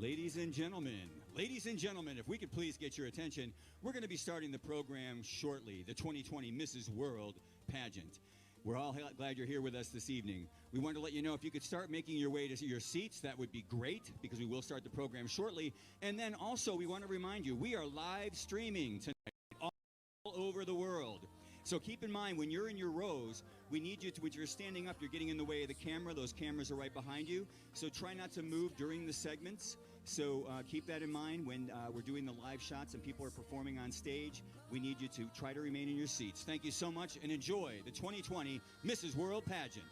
Ladies and gentlemen, if we could please get your attention, we're going to be starting the program shortly, the 2020 Mrs. World pageant. We're all glad you're here with us this evening. We wanted to let you know if you could start making your way to your seats, that would be great, because we will start the program shortly. And then also, we want to remind you, we are live streaming tonight all over the world. So keep in mind, when you're in your rows, we need you to, when you're standing up, you're getting in the way of the camera. Those cameras are right behind you. So try not to move during the segments. So keep that in mind when we're doing the live shots and people are performing on stage. We need you to try to remain in your seats. Thank you so much, and enjoy the 2020 Mrs. World pageant.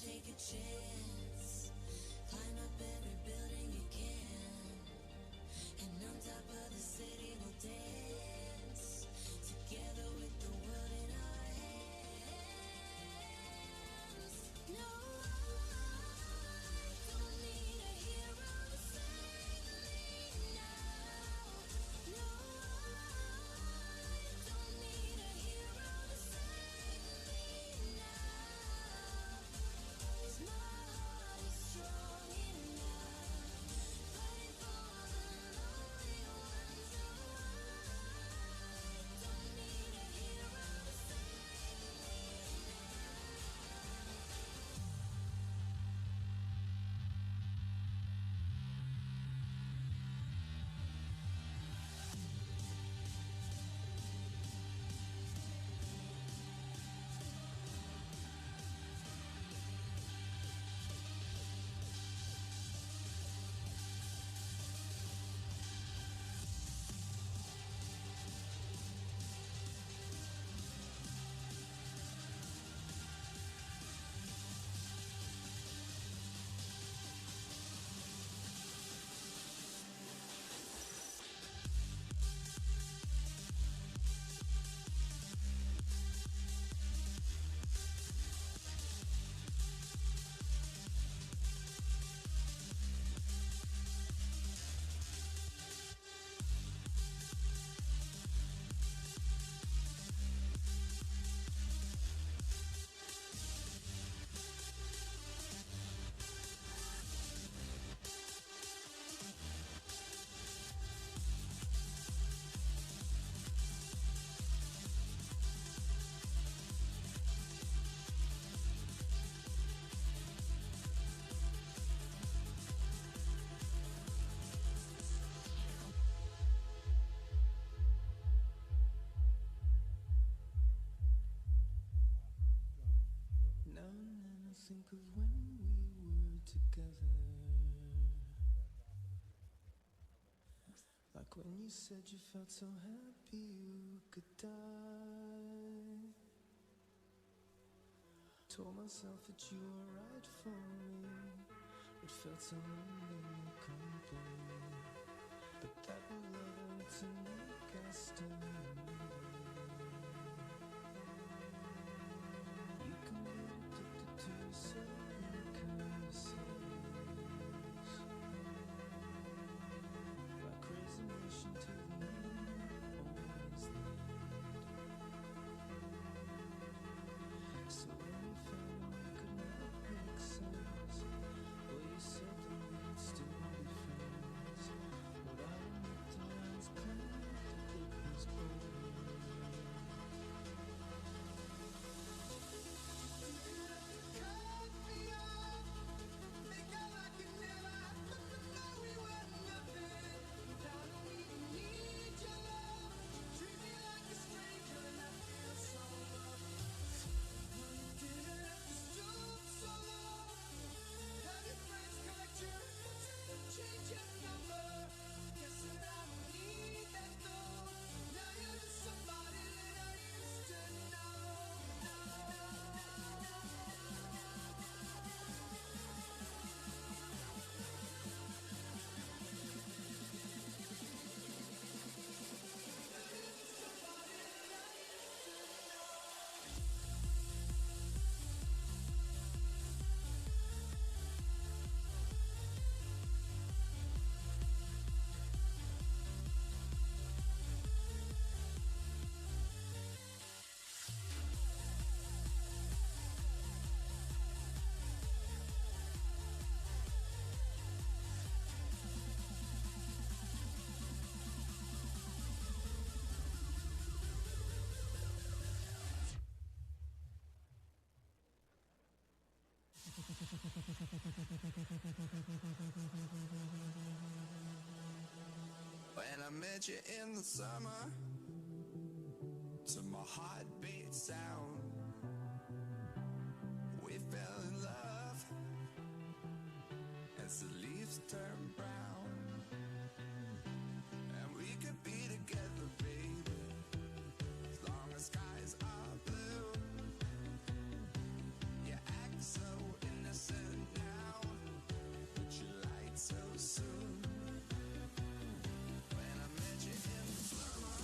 Take a chance, climb up every building you can, and on top of the city we'll dance, together with the world in our hands. No, I don't need a hero to save me now. No, I don't need a hero to save me now. 'Cause my think of when we were together. Like when you said you felt so happy you could die. Told myself that you were right for me, but felt so lonely and complete. But that will lead to make us stay. You can be addicted to certain curses, like resignation to the end, always the end. So when you found out we could not make sense, well, you said that we'd still be friends. But I admit that I was glad that it was over. When I met you in the summer, to my heartbeat sound, we fell in love as the leaves turn brown. And we could be together, baby, as long as skies are blue. You act so innocent now, but you lied so soon. When I met you in the summer,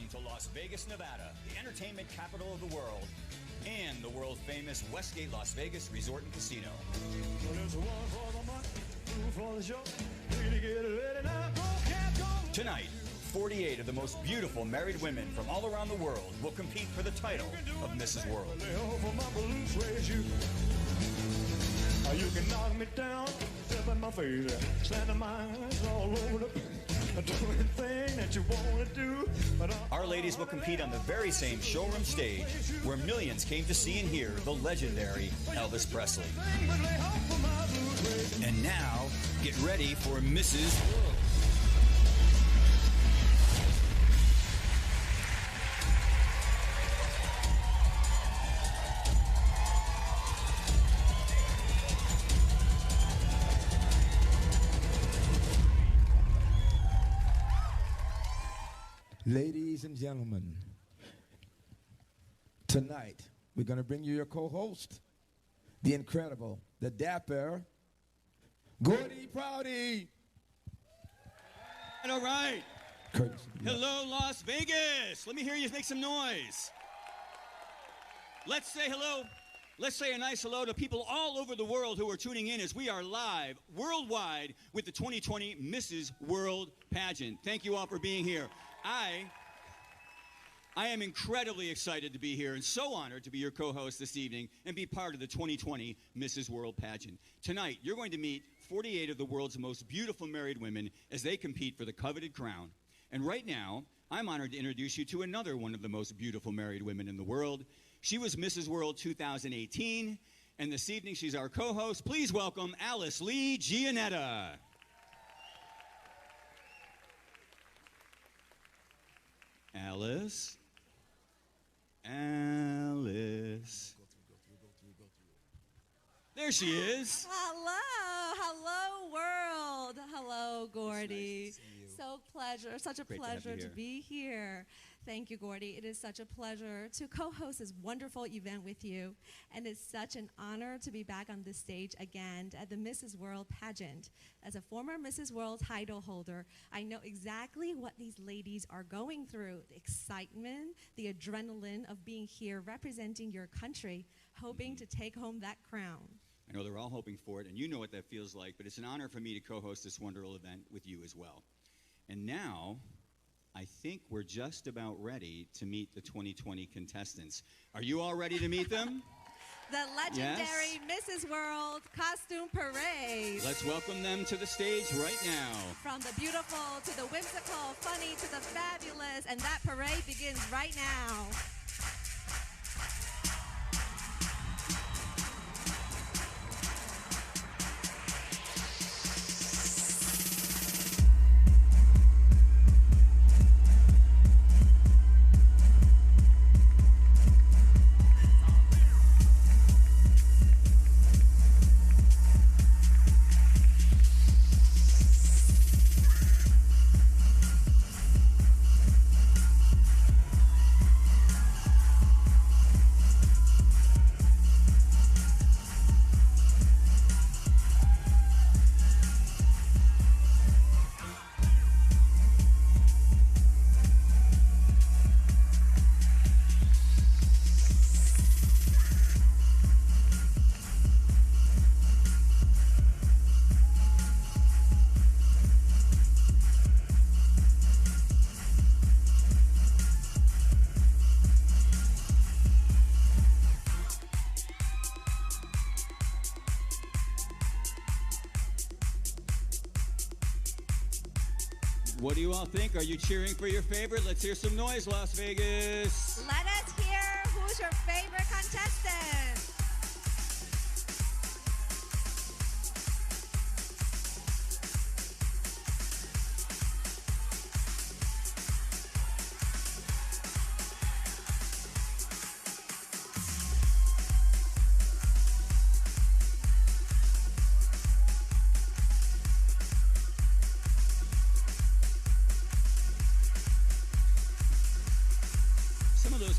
Welcome to Las Vegas, Nevada, the entertainment capital of the world, and the world-famous Westgate Las Vegas Resort and Casino. Tonight, 48 of the most beautiful married women from all around the world will compete for the title of Mrs. World. You can knock me down, step in my face, slander my eyes all over the place. Do anything that you want to do. Our ladies will compete on the very same showroom stage where millions came to see and hear the legendary Elvis Presley. And now, get ready for Mrs. World. Ladies and gentlemen, tonight we're going to bring you your co-host, the incredible, the dapper, Gordy Prouty. All right. Courtesy. Hello, Las Vegas. Let me hear you make some noise. Let's say hello. Let's say a nice hello to people all over the world who are tuning in as we are live worldwide with the 2020 Mrs. World pageant. Thank you all for being here. I am incredibly excited to be here and so honored to be your co-host this evening and be part of the 2020 Mrs. World pageant. Tonight, you're going to meet 48 of the world's most beautiful married women as they compete for the coveted crown. And right now, I'm honored to introduce you to another one of the most beautiful married women in the world. She was Mrs. World 2018, and this evening she's our co-host. Please welcome Alice Lee Gianetta. Alice. There she is. Hello world. Hello, Gordy. Such a pleasure to be here. Thank you, Gordy. It is such a pleasure to co-host this wonderful event with you, and it's such an honor to be back on this stage again at the Mrs. World pageant. As a former Mrs. World title holder, I know exactly what these ladies are going through, the excitement, the adrenaline of being here representing your country, hoping to take home that crown. I know they're all hoping for it, and you know what that feels like, but it's an honor for me to co-host this wonderful event with you as well. And now, I think we're just about ready to meet the 2020 contestants. Are you all ready to meet them? The legendary Mrs. World Costume Parade. Let's welcome them to the stage right now. From the beautiful to the whimsical, funny to the fabulous, and that parade begins right now. What do you all think? Are you cheering for your favorite? Let's hear some noise, Las Vegas. Let us hear who's your favorite contestant.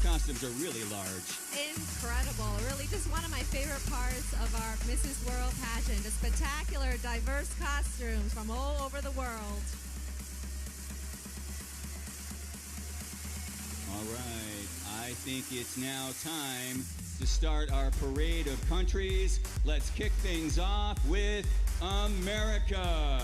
Costumes are really large. Incredible. Really just one of my favorite parts of our Mrs. World pageant. The spectacular, diverse costumes from all over the world. All right, I think it's now time to start our parade of countries. Let's kick things off with America.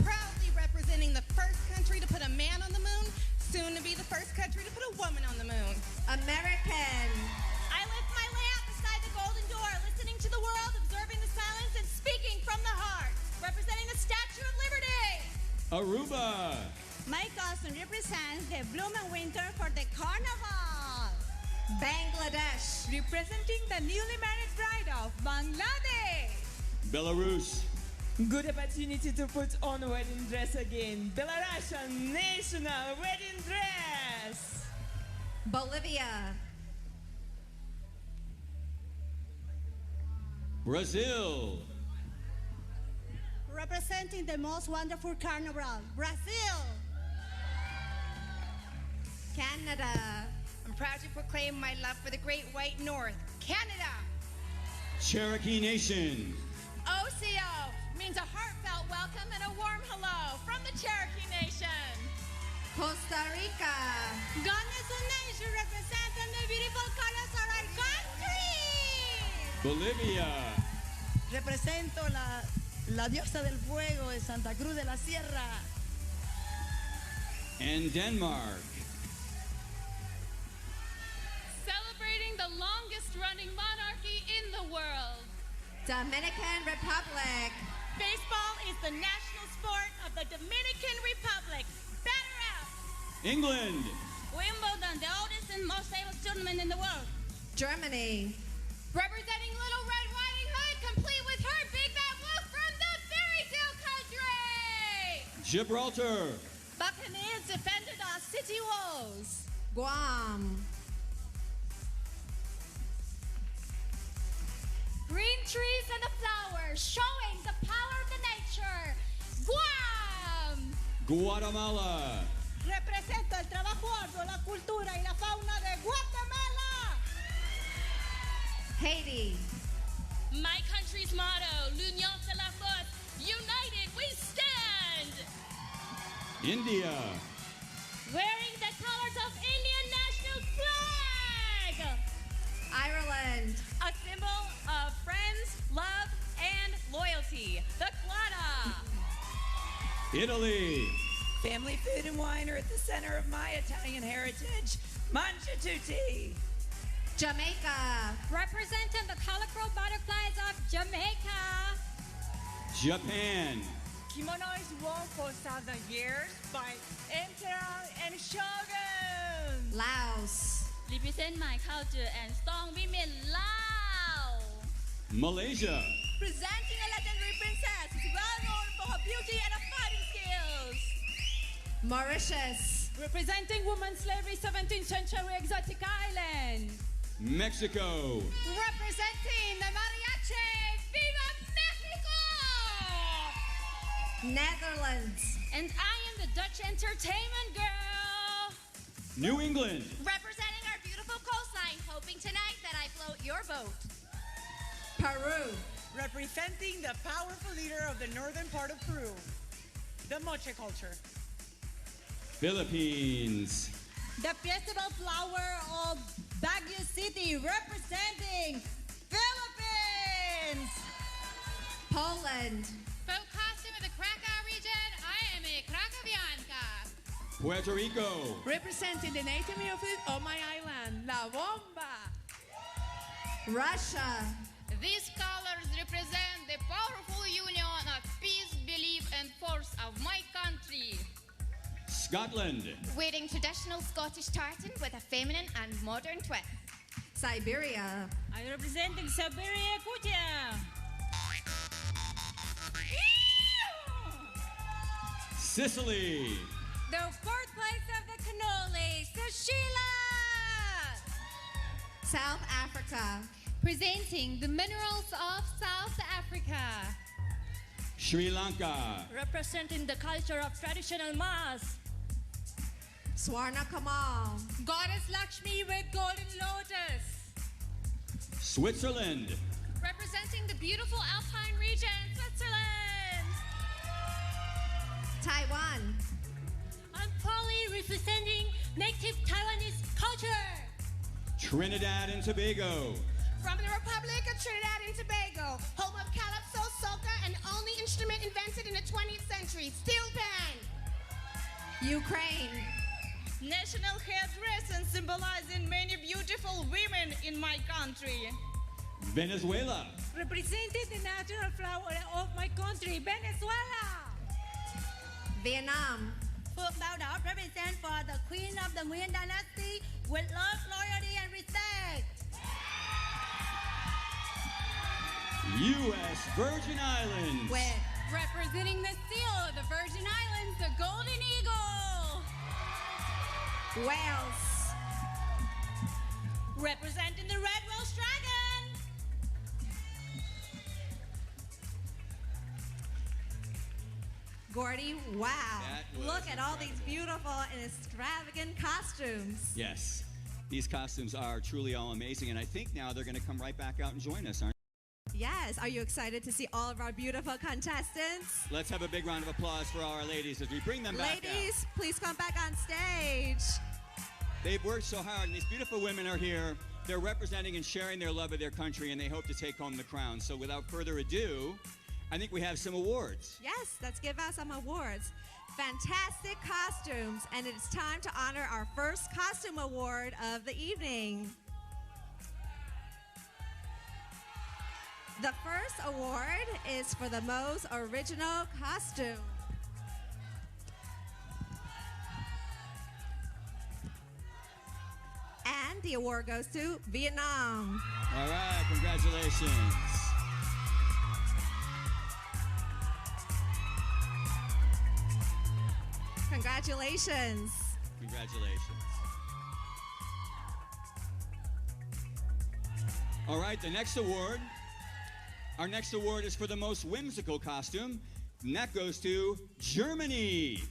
Proudly representing the first country to put a man on the moon, soon to be the first country to put a woman on the moon. American. I lift my lamp beside the golden door, listening to the world, observing the silence, and speaking from the heart. Representing the Statue of Liberty. Aruba. My costume represents the bloom and winter for the carnival. Bangladesh. Representing the newly married bride of Bangladesh. Belarus. Good opportunity to put on a wedding dress again. Belarusian national wedding dress. Bolivia. Brazil. Representing the most wonderful carnival, Brazil. Canada. I'm proud to proclaim my love for the great white north, Canada. Cherokee Nation. OCO means a heartfelt welcome and a warm hello from the Cherokee Nation. Costa Rica. Goodness and nation representing the beautiful colors of our country. Bolivia. Represento la diosa del fuego de Santa Cruz de la Sierra. And Denmark. Celebrating the longest running monarchy in the world. Dominican Republic. Baseball is the national sport of the Dominican Republic. Batter out. England. Wimbledon, the oldest and most famous tournament in the world. Germany. Representing Little Red Riding Hood, complete with her big bad wolf from the fairy tale country. Gibraltar. Buccaneers defended our city walls. Guam. Green trees and the flowers, showing the power of the nature. Guam. Guatemala. Representa el trabajo arduo, la cultura y la fauna de Guatemala. Haiti. My country's motto, l'union c'est la force. United we stand. India. Wearing the colors of Indian national flag. Ireland. A symbol of friends, love, and loyalty. The Clada. Italy. Family food and wine are at the center of my Italian heritage. Mangia tutti. Jamaica. Representing the colorful butterflies of Jamaica. Japan. Kimono is worn for 1,000 years by emperor and shogun. Laos. Represent my culture and strong women Lao. Malaysia. Presenting a legendary princess who's well known for her beauty and her fighting skills. Mauritius. Representing women's slavery 17th century exotic island. Mexico. Representing the mariachi. Viva Mexico! Netherlands. And I am the Dutch entertainment girl. New England. Representing our beautiful coastline, hoping tonight that I float your boat. Peru. Representing the powerful leader of the northern part of Peru, the moche culture. Philippines. The festival flower of Baguio City, representing Philippines. Poland. Folk costume of the Krakow region, I am a Krakowianka. Puerto Rico. Representing the native music of my island, La Bomba. Russia. These colors represent the powerful union of peace, belief, and force of my country. Scotland. Wearing traditional Scottish tartan with a feminine and modern twist. Siberia. I representing Siberia Kutia. Sicily. The birthplace of the cannoli, Sashila. South Africa. Presenting the minerals of South Africa. Sri Lanka. Representing the culture of traditional mass. Swarna Kamal. Goddess Lakshmi with golden lotus. Switzerland. Representing the beautiful Alpine region, Switzerland. Taiwan. I'm proudly representing native Taiwanese culture. Trinidad and Tobago. From the Republic of Trinidad and Tobago, home of calypso, soca, and only instrument invented in the 20th century, steel pan. Ukraine. National hairdress symbolizing many beautiful women in my country. Venezuela. Representing the national flower of my country, Venezuela. Vietnam. Phượng Bao Đỏ represent for the Queen of the Nguyen Dynasty with love, loyalty, and respect. U.S. Virgin Islands. With Representing the seal of the Virgin Islands, the Golden Eagle. Wales. Representing the Red Welsh Dragon. Gordy, wow. That was Look at all these incredible. beautiful and extravagant costumes. Yes. These costumes are truly all amazing, and I think now they're going to come right back out and join us, aren't Yes, are you excited to see all of our beautiful contestants? they? Let's have a big round of applause for our ladies as we bring them back out. Ladies, please come back on stage. They've worked so hard, and these beautiful women are here. They're representing and sharing their love of their country, and they hope to take home the crown. So without further ado, I think we have some awards. Yes, let's give out some awards. Fantastic costumes, and it's time to honor our first costume award of the evening. The first award is for the most original costume. And the award goes to Vietnam. All right, congratulations. Congratulations. Congratulations. All right, the next award. Our next award is for the most whimsical costume, and that goes to Germany.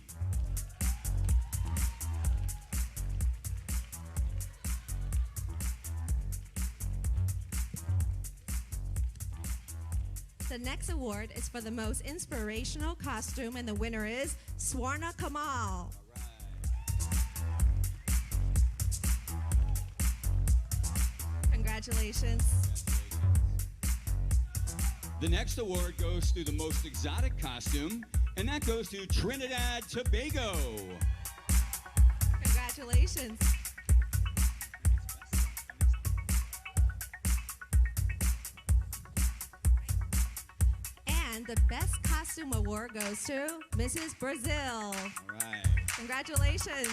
The next award is for the most inspirational costume, and the winner is Swarna Kamal. Congratulations. The next award goes to the most exotic costume, and that goes to Trinidad Tobago. Congratulations. And the best costume award goes to Mrs. Brazil. All right. Congratulations.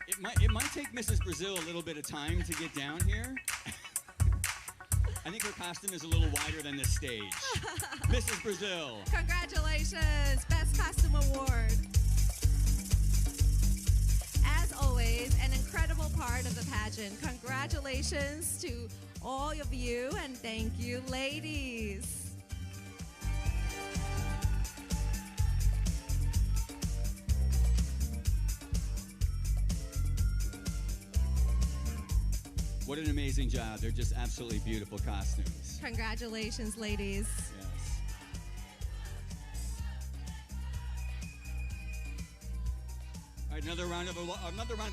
It might take Mrs. Brazil a little bit of time to get down here. I think her costume is a little wider than the stage. Mrs. Brazil. Congratulations. Best costume award. As always, an incredible part of the pageant. Congratulations to all of you, and thank you, ladies. What an amazing job. They're just absolutely beautiful costumes. Congratulations, ladies. Yes. All right, another round of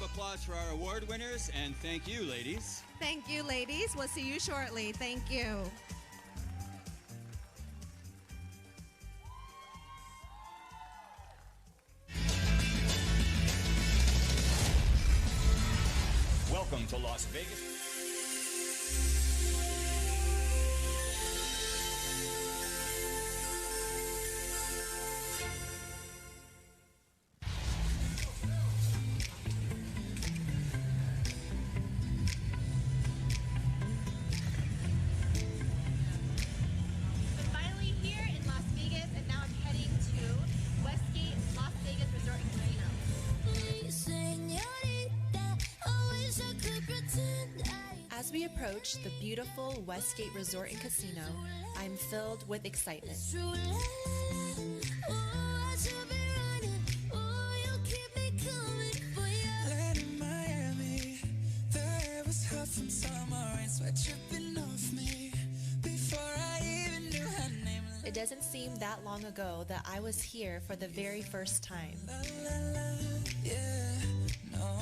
applause for our award winners, and thank you, ladies. Thank you, ladies. We'll see you shortly. Thank you. Welcome to Las Vegas. I'm finally here in Las Vegas, and now I'm heading to Westgate Las Vegas Resort and Casino. As we approach the beautiful Westgate Resort and Casino, I'm filled with excitement. doesn't seem that long ago that I was here for the very first time. Yeah, no.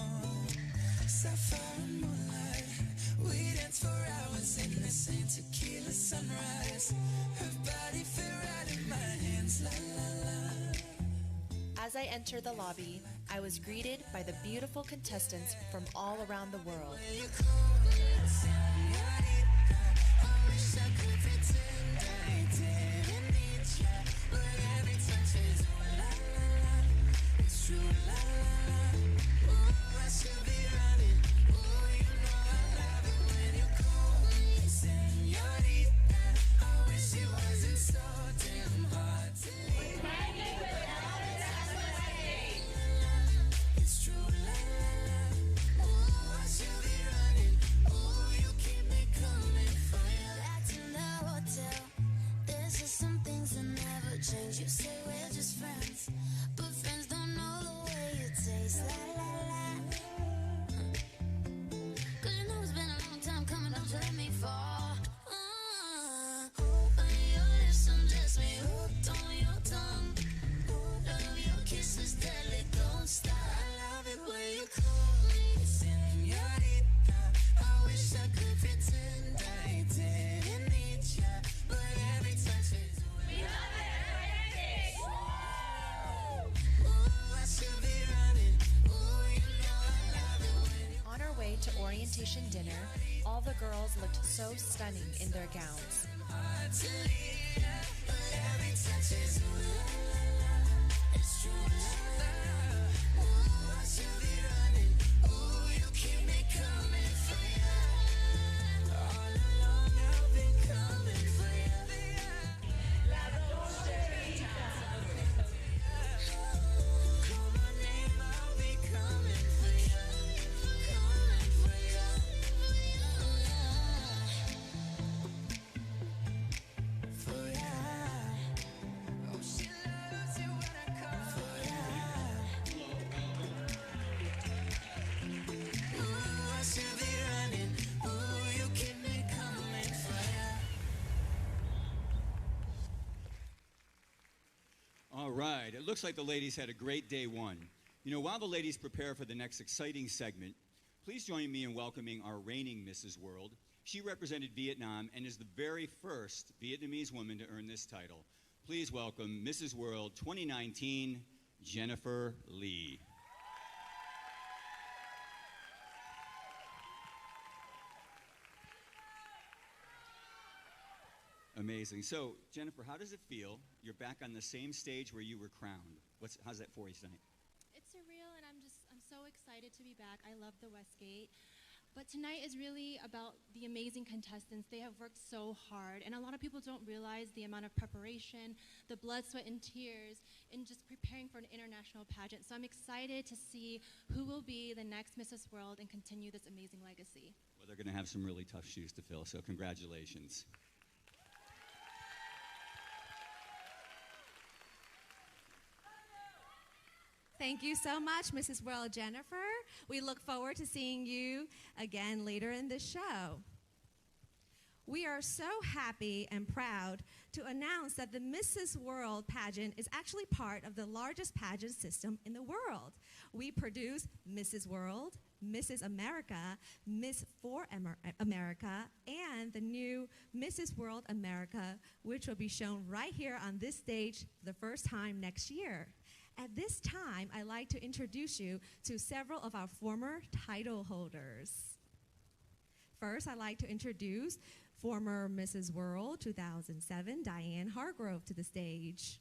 Sapphire and moonlight, we danced for hours in the same tequila sunrise. Her body fit right in my hands, la la la. As I entered the lobby, I was greeted by the beautiful contestants from all around the world. Change. You say we're just friends, but friends don't know the way you taste. La la la. Cause you know it's been a long time coming, don't you let me fall. On your lips, undress me, hooked on your tongue. Love your kisses, deadly, don't stop. I love it when you call me señorita. I wish I could pretend I didn't need ya, but every touch is we love it. On our way to orientation dinner, all the girls looked so stunning in their gowns. All right, it looks like the ladies had a great day one. You know, while the ladies prepare for the next exciting segment, please join me in welcoming our reigning Mrs. World. She represented Vietnam and is the very first Vietnamese woman to earn this title. Please welcome Mrs. World 2019, Jennifer Lee. Amazing. So, Jennifer, how does it feel? You're back on the same stage where you were crowned. How's that for you tonight? It's surreal, and I'm so excited to be back. I love the Westgate. But tonight is really about the amazing contestants. They have worked so hard, and a lot of people don't realize the amount of preparation, the blood, sweat, and tears in just preparing for an international pageant. So I'm excited to see who will be the next Mrs. World and continue this amazing legacy. Well, they're going to have some really tough shoes to fill, so congratulations. Thank you so much, Mrs. World Jennifer. We look forward to seeing you again later in the show. We are so happy and proud to announce that the Mrs. World pageant is actually part of the largest pageant system in the world. We produce Mrs. World, Mrs. America, Miss for America, and the new Mrs. World America, which will be shown right here on this stage for the first time next year. At this time, I'd like to introduce you to several of our former title holders. First, I'd like to introduce former Mrs. World 2007, Diane Hargrove, to the stage.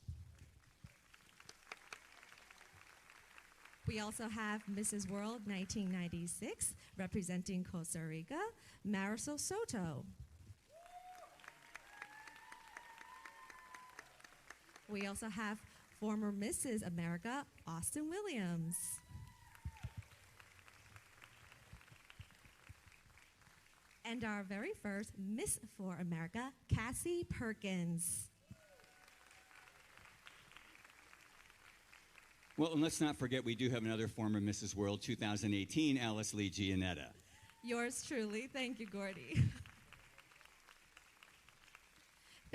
We also have Mrs. World 1996, representing Costa Rica, Marisol Soto. We also have former Mrs. America, Austin Williams. And our very first Miss for America, Cassie Perkins. Well, and let's not forget we do have another former Mrs. World 2018, Alice Lee Gianetta. Yours truly. Thank you, Gordy.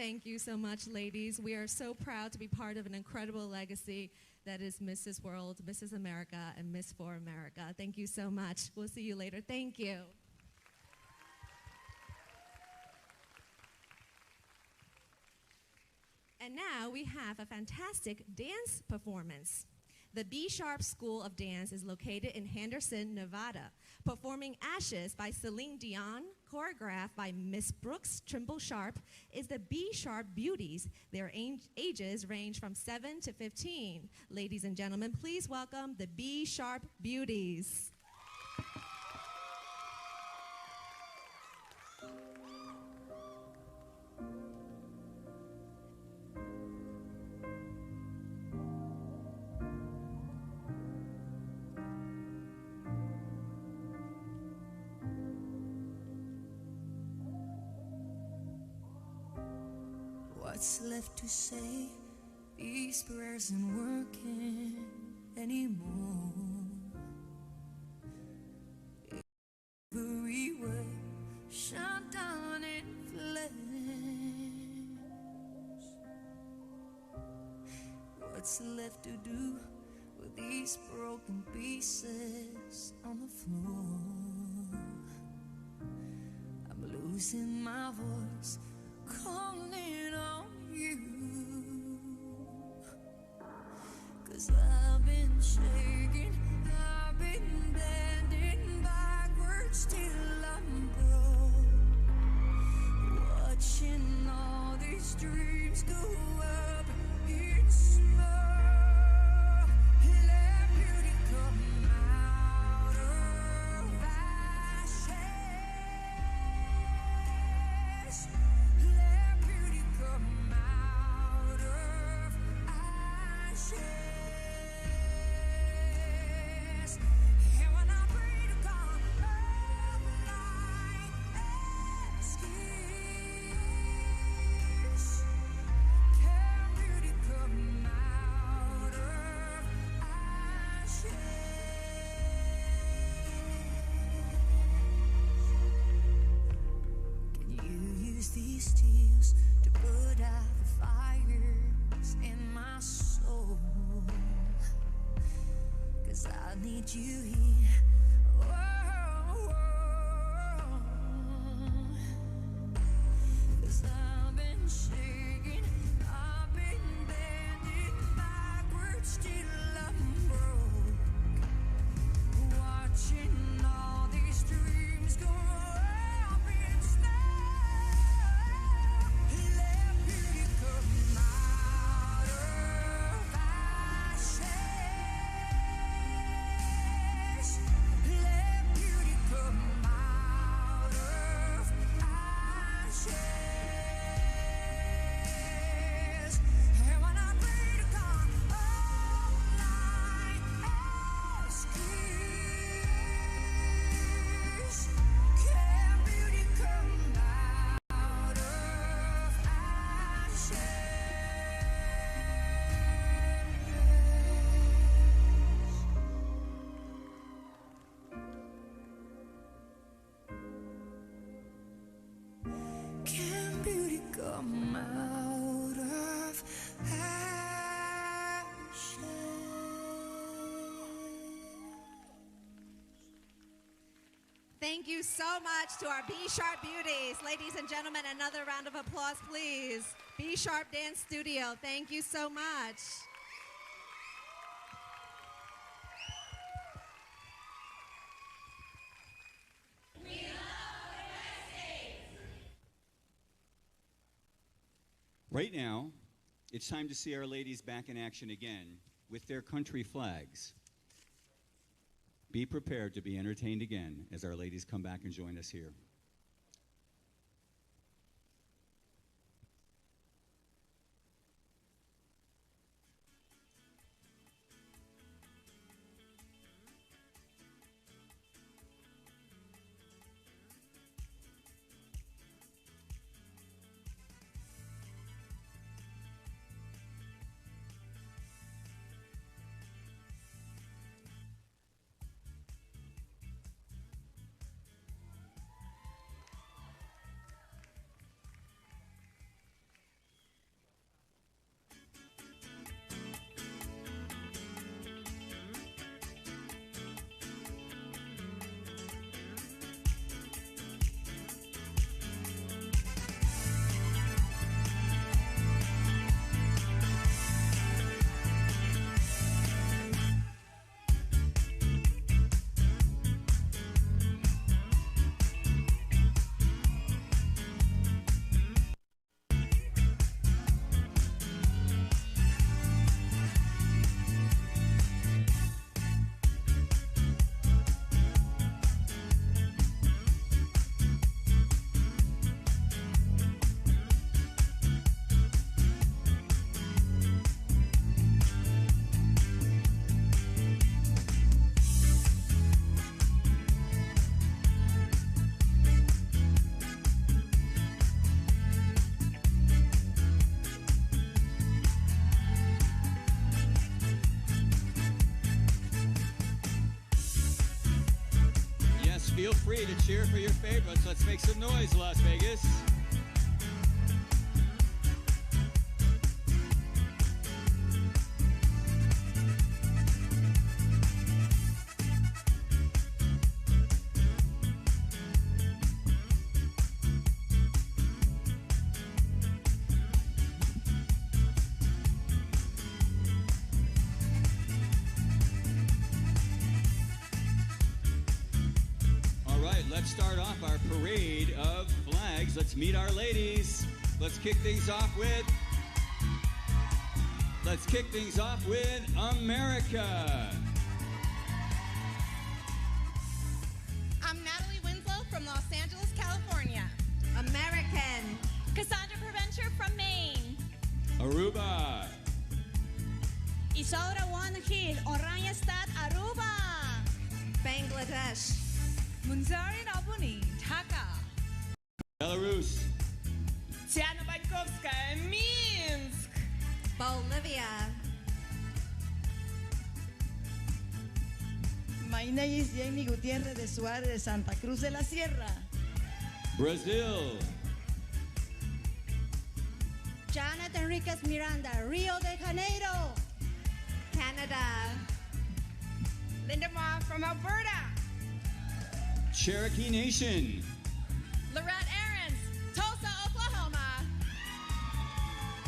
Thank you so much, ladies. We are so proud to be part of an incredible legacy that is Mrs. World, Mrs. America, and Miss for America. Thank you so much. We'll see you later. Thank you. And now we have a fantastic dance performance. The B Sharp School of Dance is located in Henderson, Nevada. Performing Ashes by Celine Dion, choreographed by Miss Brooks Trimble Sharp, is the B Sharp Beauties. Their ages range from 7 to 15. Ladies and gentlemen, please welcome the B Sharp Beauties. What's left to say? These prayers aren't working anymore. Everywhere shut down in flames. What's left to do with these broken pieces on the floor? I'm losing my voice, calling on you, 'cause I've been shaking, I've been bending backwards till I'm broke, watching all these dreams go up in smoke. Let beauty come out of ashes. Let beauty come out of ashes. And when I pray to God, all I ask is, can beauty come out of ashes? Can you use these tears to put out the fires in my soul? 'Cause I need you here. Whoa. 'Cause I've been shaking, I've been bending backwards till I'm broke, watching all these dreams go up in smoke. Let beauty come out of ashes. Let beauty come out of ashes. And when I pray to God, all I ask is, can beauty come out of ashes? Can beauty come out of ashes? Thank you so much to our B Sharp Beauties. Ladies and gentlemen, another round of applause, please. B Sharp Dance Studio, thank you so much. Right now, it's time to see our ladies back in action again with their country flags. Be prepared to be entertained again as our ladies come back and join us here. feel free to cheer for your favorites. Let's make some noise, Las Vegas. Let's start off our parade of flags. Let's meet our ladies. Let's kick things off with America. I'm Natalie Winslow from Los Angeles, California. American. Cassandra Preventer from Maine. Aruba. Isaura Juan Gil, Oranjestad, Aruba. Bangladesh. Munzari Nabuni, Dhaka. Belarus. Tiana Bankovska, Minsk. Bolivia. Maina is Jamie Gutierrez de Suárez de Santa Cruz de la Sierra. Brazil. Janet Enriquez Miranda, Rio de Janeiro. Canada. Linda Ma from Alberta. Cherokee Nation. Lorette Aarons, Tulsa, Oklahoma.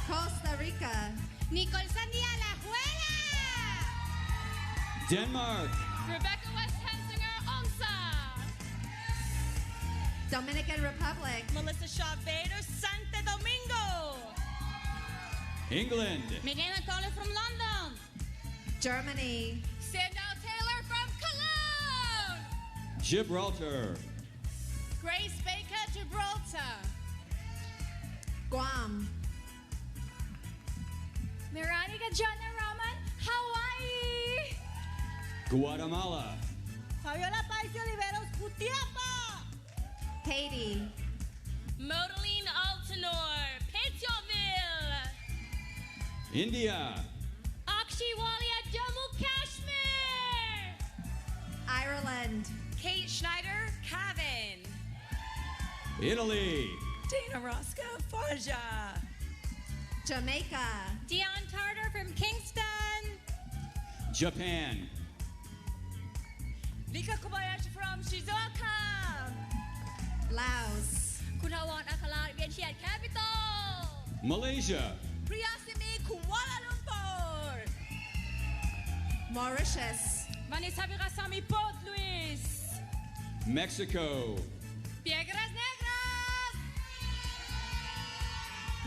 Costa Rica. Nicole Sandia La Juela. Denmark. Rebecca West Hensinger, OMSA. Dominican Republic. Melissa Chavero, Santo Domingo. England. Milena Collins from London. Germany. Sandal Taylor from Cologne. Gibraltar. Grace Baker, Gibraltar. Guam. Miranika Jana Raman, Hawaii. Guatemala. Fabiola Pais Oliveros, Jutiapa. Haiti. Modeline Altenor, Pétionville. India. Akshi Walia, Jammu Kashmir. Ireland. Kate Schneider, Cavan. Italy. Dana Roscoe, Faja. Jamaica. Dion Tartar from Kingston. Japan. Lika Kobayashi from Shizuoka. Laos. Kunawan Akalat, Vientiane Capital. Malaysia. Priyasimi, Kuala Lumpur. Mauritius. Manisabi Kasami, Port Louis. Mexico. Piedras Negras.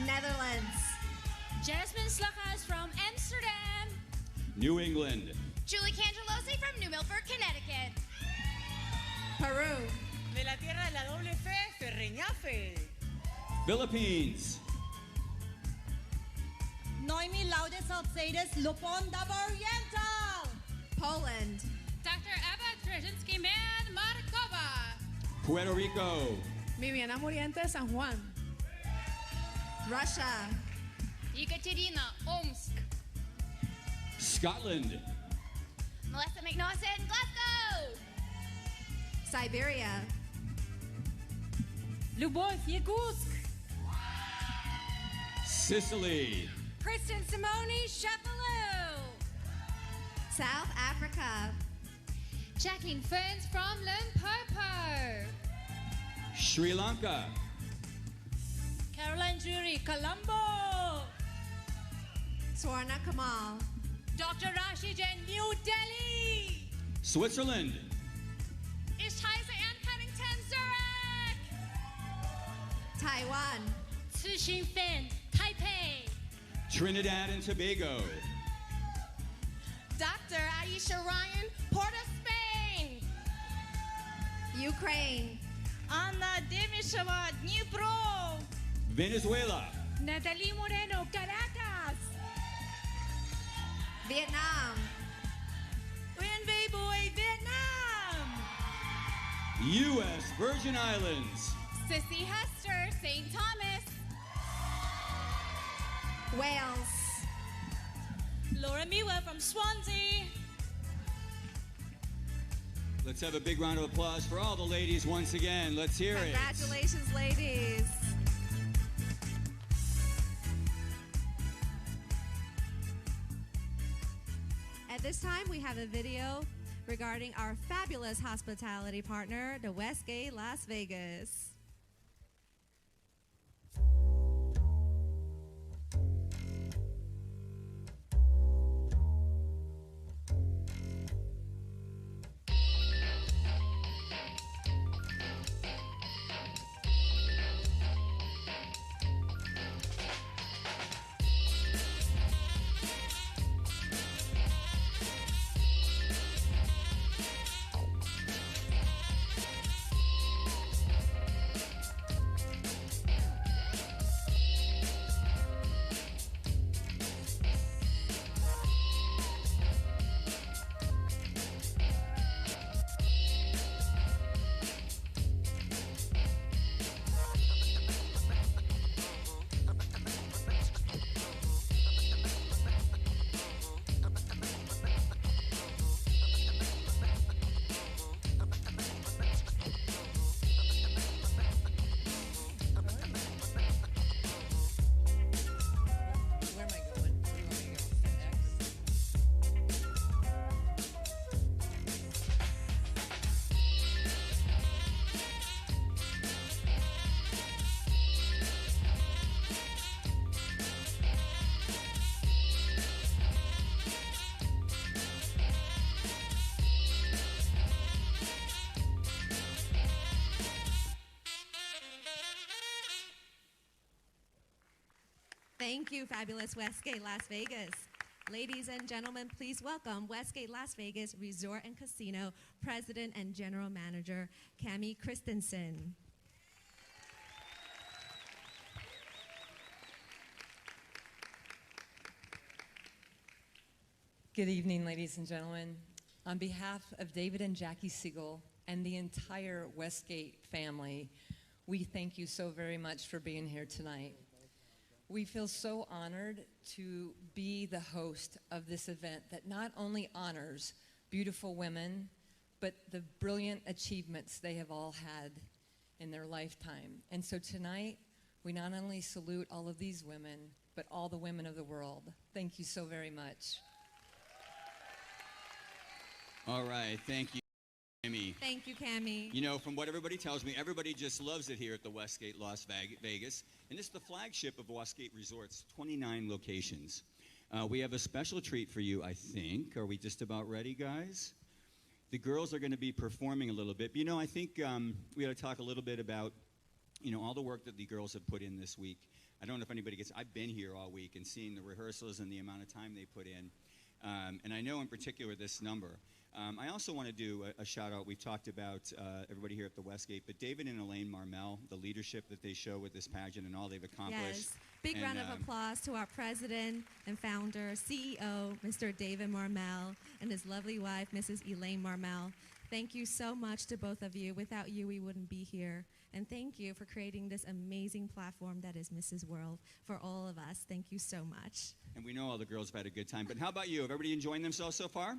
Netherlands. Jasmine Slackas from Amsterdam. New England. Julie Cangelosi from New Milford, Connecticut. Peru. De la tierra de la doble fe, Ferreñafe. Philippines. Noemi Laudes Alcedes, Loponda Oriental. Poland. Dr. Eva Trzynski Man Markova. Puerto Rico. Viviana Muriente, San Juan. Russia. Yekaterina, Omsk. Scotland. Melissa McNaughton, Glasgow. Siberia. Lubov, Yakutsk. Sicily. Kristen Simone, Sheffield. South Africa. Jacqueline Ferns from Limpopo. Sri Lanka. Caroline Jury, Colombo. Swarna Kamal. Dr. Rashid in New Delhi. Switzerland. Ishaiza Ann Cunningham, Zurich. Taiwan. Tsuxing Fin, Taipei. Trinidad and Tobago. Dr. Aisha Ryan, Port of Spain. Ukraine. Anna Demisheva, Dnipro. Venezuela. Natalie Moreno, Caracas. Vietnam. Uyen Boy, Vietnam. U.S. Virgin Islands. Sissy Hester, St. Thomas. Wales. Laura Miwa from Swansea. Let's have a big round of applause for all the ladies once again. Let's hear it. Congratulations, ladies. At this time, we have a video regarding our fabulous hospitality partner, the Westgate Las Vegas. Thank you, fabulous Westgate Las Vegas. Ladies and gentlemen, please welcome Westgate Las Vegas Resort and Casino President and General Manager, Cami Christensen. Good evening, ladies and gentlemen. On behalf of David and Jackie Siegel and the entire Westgate family, we thank you so very much for being here tonight. We feel so honored to be the host of this event that not only honors beautiful women, but the brilliant achievements they have all had in their lifetime. And so tonight, we not only salute all of these women, but all the women of the world. Thank you so very much. All right, thank you, Cami. Thank you, Cami. You know, from what everybody tells me, everybody just loves it here at the Westgate Las Vegas. And this is the flagship of Westgate Resorts, 29 locations. We have a special treat for you, I think. Are we just about ready, guys? The girls are going to be performing a little bit. But, you know, I think we ought to talk a little bit about, you know, all the work that the girls have put in this week. I don't know if anybody gets, I've been here all week and seen the rehearsals and the amount of time they put in. And I know in particular this number. I also want to do a shout out. We've talked about everybody here at the Westgate, but David and Elaine Marmel, the leadership that they show with this pageant and all they've accomplished. Yes. Big round of applause to our president and founder, CEO, Mr. David Marmel, and his lovely wife, Mrs. Elaine Marmel. Thank you so much to both of you. Without you, we wouldn't be here. And thank you for creating this amazing platform that is Mrs. World for all of us. Thank you so much. And we know all the girls have had a good time, but how about you? Have everybody enjoying themselves so far?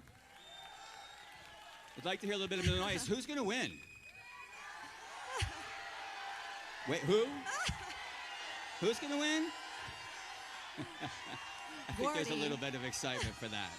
I'd like to hear a little bit of the noise. Who's going to win? Wait, who? Who's going to win? I think there's a little bit of excitement for that.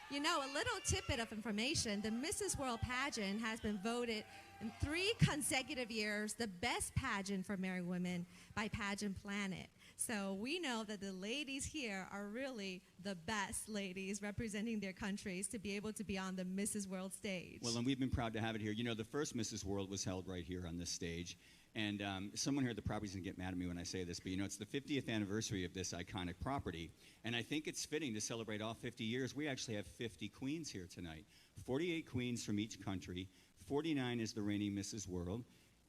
You know, a little tidbit of information. The Mrs. World pageant has been voted in 3 consecutive years the best pageant for married women by Pageant Planet. So we know that the ladies here are really the best ladies representing their countries to be able to be on the Mrs. World stage. Well, and we've been proud to have it here. You know, the first Mrs. World was held right here on this stage. And someone here at the property is going to get mad at me when I say this, but you know, it's the 50th anniversary of this iconic property. And I think it's fitting to celebrate all 50 years. We actually have 50 queens here tonight. 48 queens from each country. 49 is the reigning Mrs. World.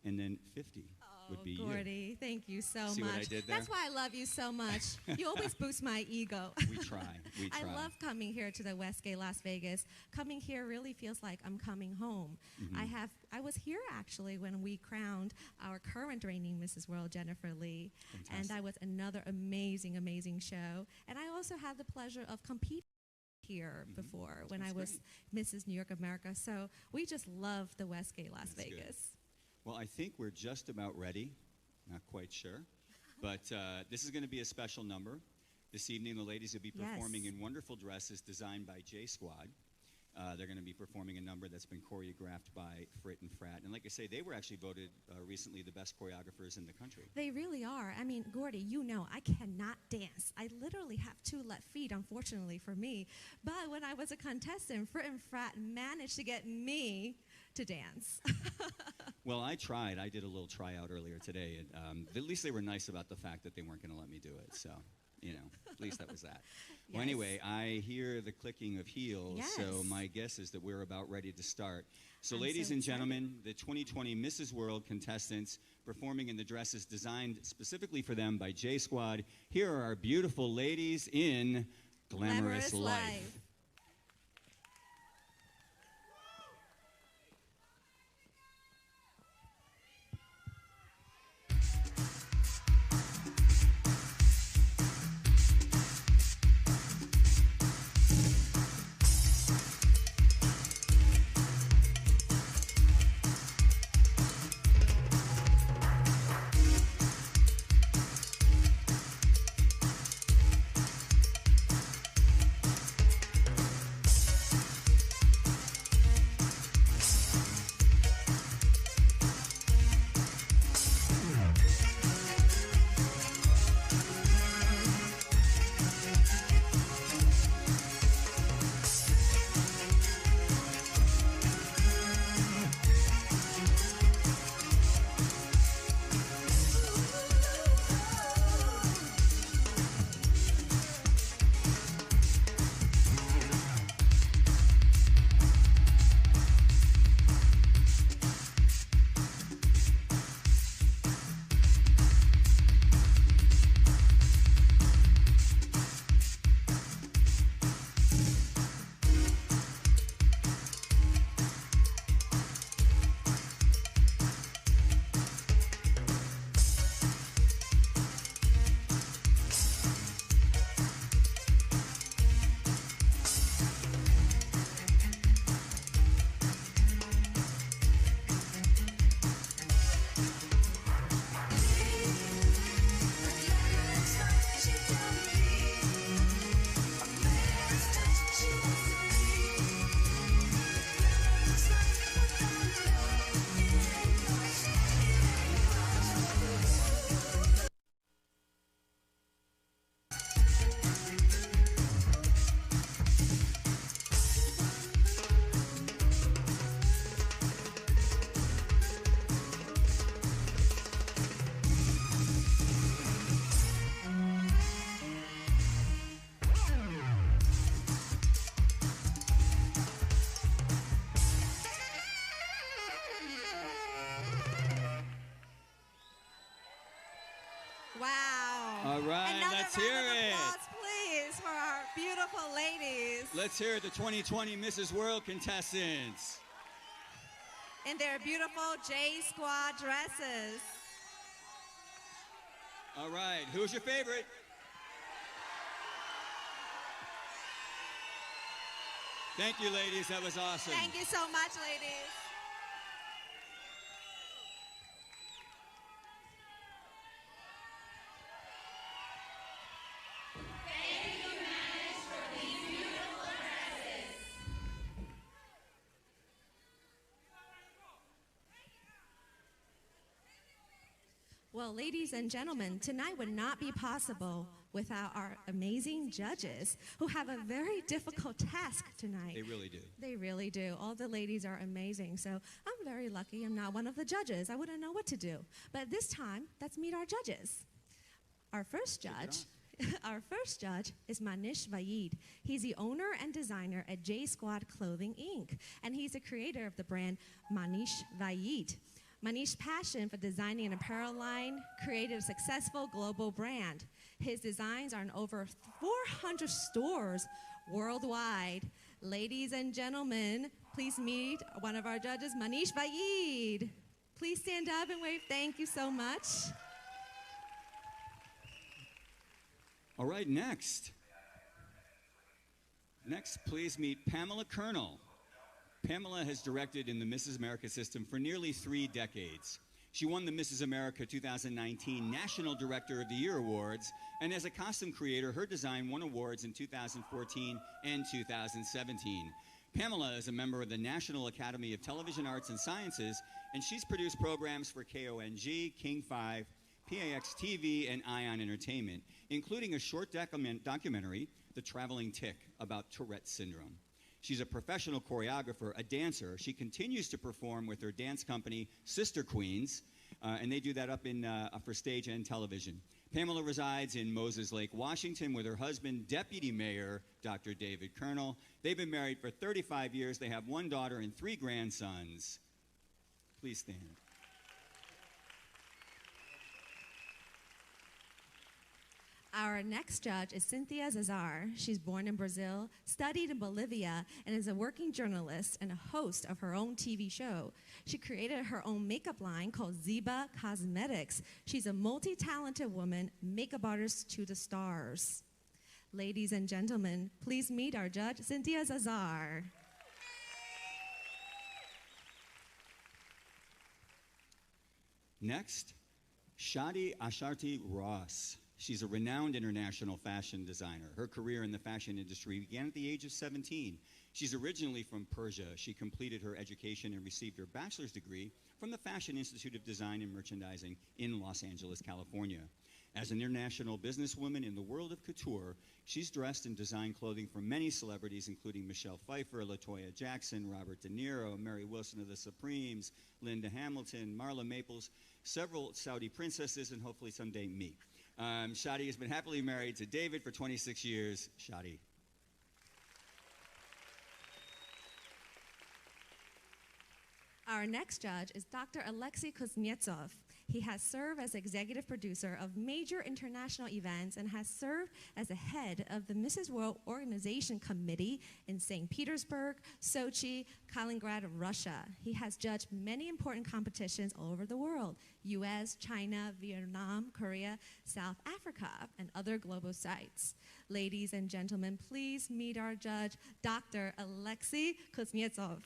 And then 50 would be Gordy, you. thank you so See much. what I did there? That's why I love you so much. You always boost my ego. We try. We try. I love coming here to the Westgate Las Vegas. Coming here really feels like I'm coming home. Mm-hmm. I was here actually when we crowned our current reigning Mrs. World, Jennifer Lee. Fantastic. And that was another amazing, amazing show. And I also had the pleasure of competing here before when I was Mrs. New York America. So we just love the Westgate Las That's Vegas. good. Well, I think we're just about ready. Not quite sure. But this is going to be a special number. This evening, the ladies will be performing in wonderful dresses designed by J Squad. They're going to be performing a number that's been choreographed by Frit and Frat. And like I say, they were actually voted recently the best choreographers in the country. They really are. I mean, Gordy, you know, I cannot dance. I literally have 2 left feet, unfortunately for me. But when I was a contestant, Frit and Frat managed to get me to dance. Well, I tried. I did a little tryout earlier today. And, at least they were nice about the fact that they weren't going to let me do it. So, you know, at least that was that. Well, anyway, I hear the clicking of heels, so my guess is that we're about ready to start. So, ladies and gentlemen, the 2020 Mrs. World contestants performing in the dresses designed specifically for them by J Squad. Here are our beautiful ladies in Glamorous Life. All right, let's hear it. Applause, please, for our beautiful ladies Let's hear the 2020 Mrs. World contestants. in their beautiful J Squad dresses. All right, who's your favorite? Thank you, ladies. That was awesome. Thank you so much, ladies. Well, ladies and gentlemen, tonight would not be possible without our amazing judges who have a very difficult task tonight. They really do. They really do. All the ladies are amazing. So I'm very lucky I'm not one of the judges. I wouldn't know what to do. But this time, let's meet our judges. Our first judge. Our first judge is Manish Vaid. He's the owner and designer at J Squad Clothing, Inc., and he's the creator of the brand Manish Vaid. Manish's passion for designing an apparel line created a successful global brand. His designs are in over 400 stores worldwide. Ladies and gentlemen, please meet one of our judges, Manish Vaid. Please stand up and wave. Thank you so much. All right, next. Next, please meet Pamela Colonel. Pamela has directed in the Mrs. America system for nearly 3 decades. She won the Mrs. America 2019 National Director of the Year Awards, and as a costume creator, her design won awards in 2014 and 2017. Pamela is a member of the National Academy of Television Arts and Sciences, and she's produced programs for KONG, King 5, PAX TV, and Ion Entertainment, including a short documentary, The Traveling Tick, about Tourette syndrome. She's a professional choreographer, a dancer. She continues to perform with her dance company, Sister Queens, and they do that up for stage and television. Pamela resides in Moses Lake, Washington, with her husband, Deputy Mayor Dr. David Colonel. They've been married for 35 years. They have 1 daughter and 3 grandsons. Please stand. Our next judge is Cynthia Zazar. She's born in Brazil, studied in Bolivia, and is a working journalist and a host of her own TV show. She created her own makeup line called Ziba Cosmetics. She's a multi-talented woman, makeup artist to the stars. Ladies and gentlemen, please meet our judge, Cynthia Zazar. Next, Shadi Asharti Ross. She's a renowned international fashion designer. Her career in the fashion industry began at the age of 17. She's originally from Persia. She completed her education and received her bachelor's degree from the Fashion Institute of Design and Merchandising in Los Angeles, California. As an international businesswoman in the world of couture, she's dressed and designed clothing for many celebrities, including Michelle Pfeiffer, LaToya Jackson, Robert De Niro, Mary Wilson of the Supremes, Linda Hamilton, Marla Maples, several Saudi princesses, and hopefully someday me. Shadi has been happily married to David for 26 years. Shadi. Our next judge is Dr. Alexei Kuznetsov. He has served as executive producer of major international events and has served as the head of the Mrs. World Organization Committee in St. Petersburg, Sochi, Kaliningrad, Russia. He has judged many important competitions all over the world: US, China, Vietnam, Korea, South Africa, and other global sites. Ladies and gentlemen, please meet our judge, Dr. Alexei Kuznetsov.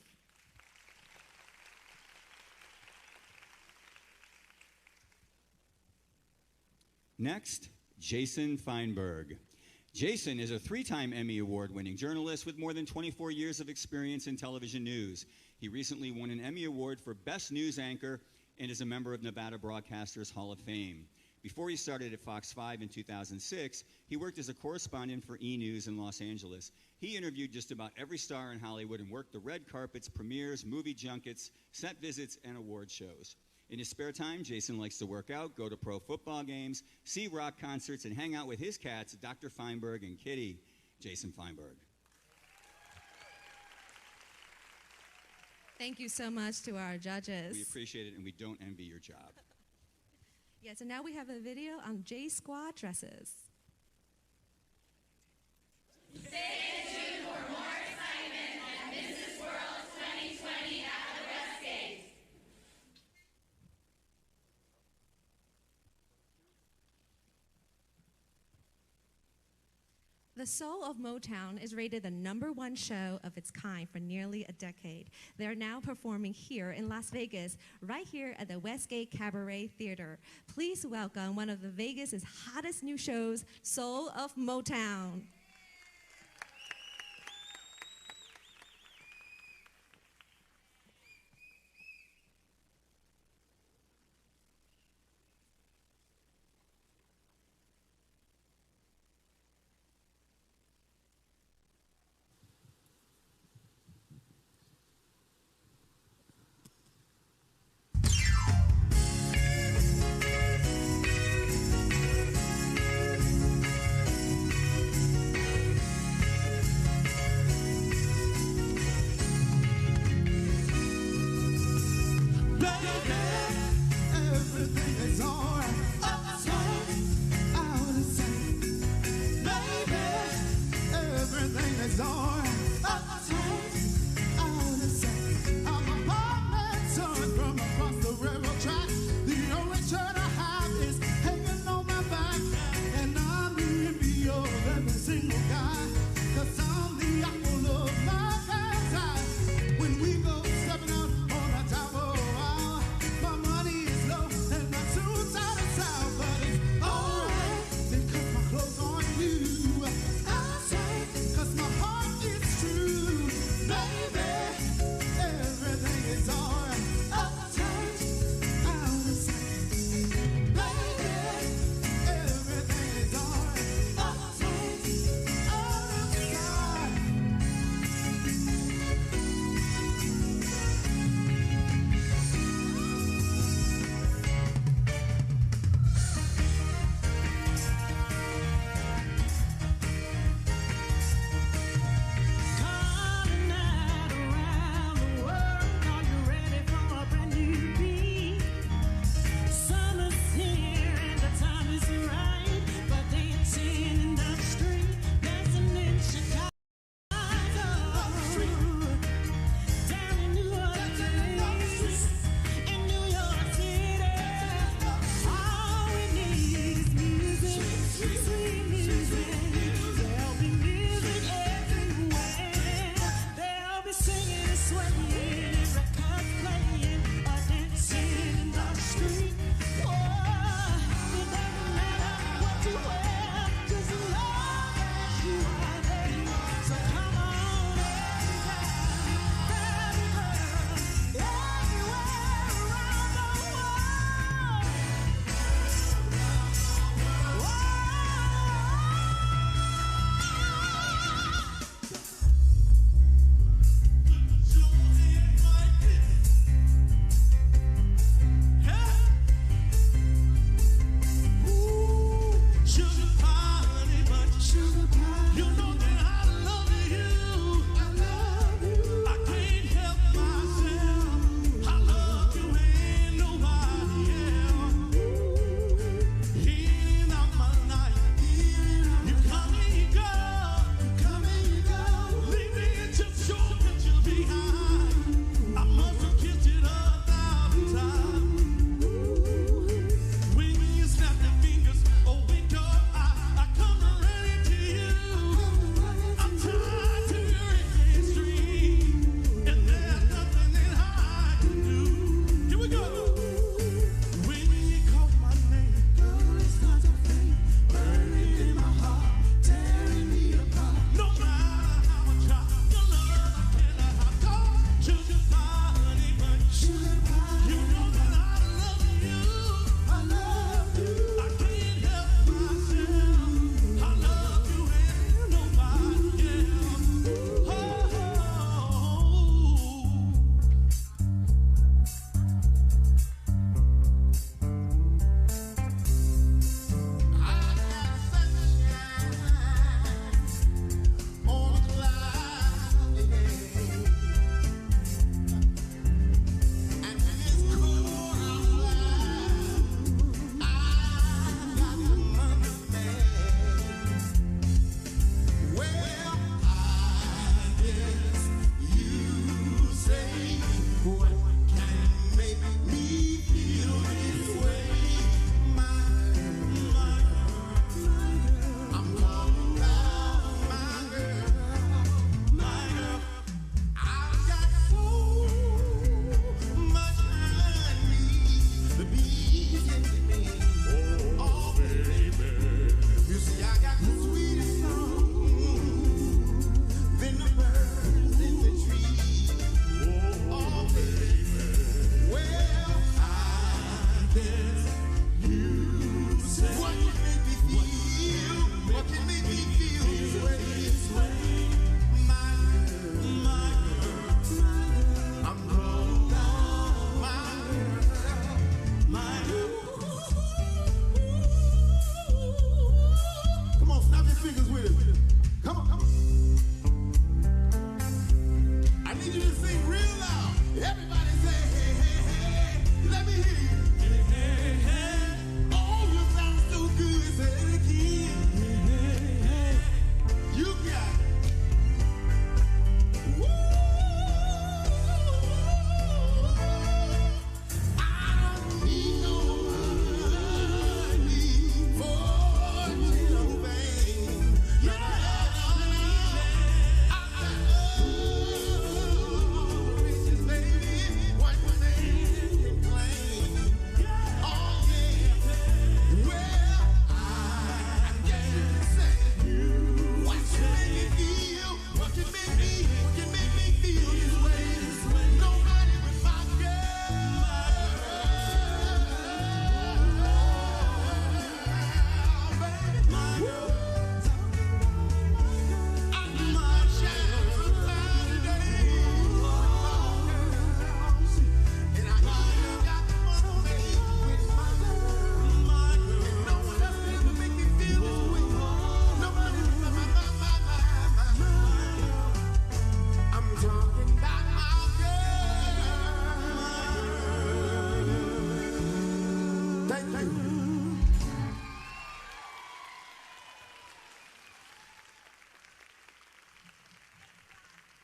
Next, Jason Feinberg. Jason is a 3-time Emmy Award-winning journalist with more than 24 years of experience in television news. He recently won an Emmy Award for Best News Anchor and is a member of Nevada Broadcasters Hall of Fame. Before he started at Fox 5 in 2006, he worked as a correspondent for E! News in Los Angeles. He interviewed just about every star in Hollywood and worked the red carpets, premieres, movie junkets, set visits, and award shows. In his spare time, Jason likes to work out, go to pro football games, see rock concerts, and hang out with his cats, Dr. Feinberg and Kitty. Jason Feinberg. Thank you so much to our judges. We appreciate it, and we don't envy your job. Yes, and now we have a video on J Squad dresses. Stay tuned for more excitement at Mrs. World 2020 at the Westgate. The Soul of Motown is rated the #1 show of its kind for nearly a decade. They are now performing here in Las Vegas, right here at the Westgate Cabaret Theater. Please welcome one of the Vegas' hottest new shows, Soul of Motown. Thank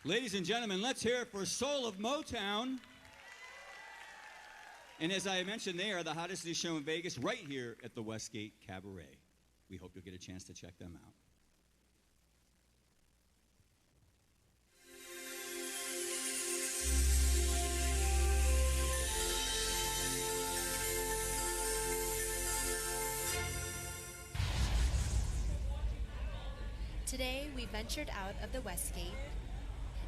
Ladies and gentlemen, let's hear it for Soul of Motown. And as I mentioned, they are the hottest new show in Vegas right here at the Westgate Cabaret. We hope you'll get a chance to check them out. Today, we ventured out of the Westgate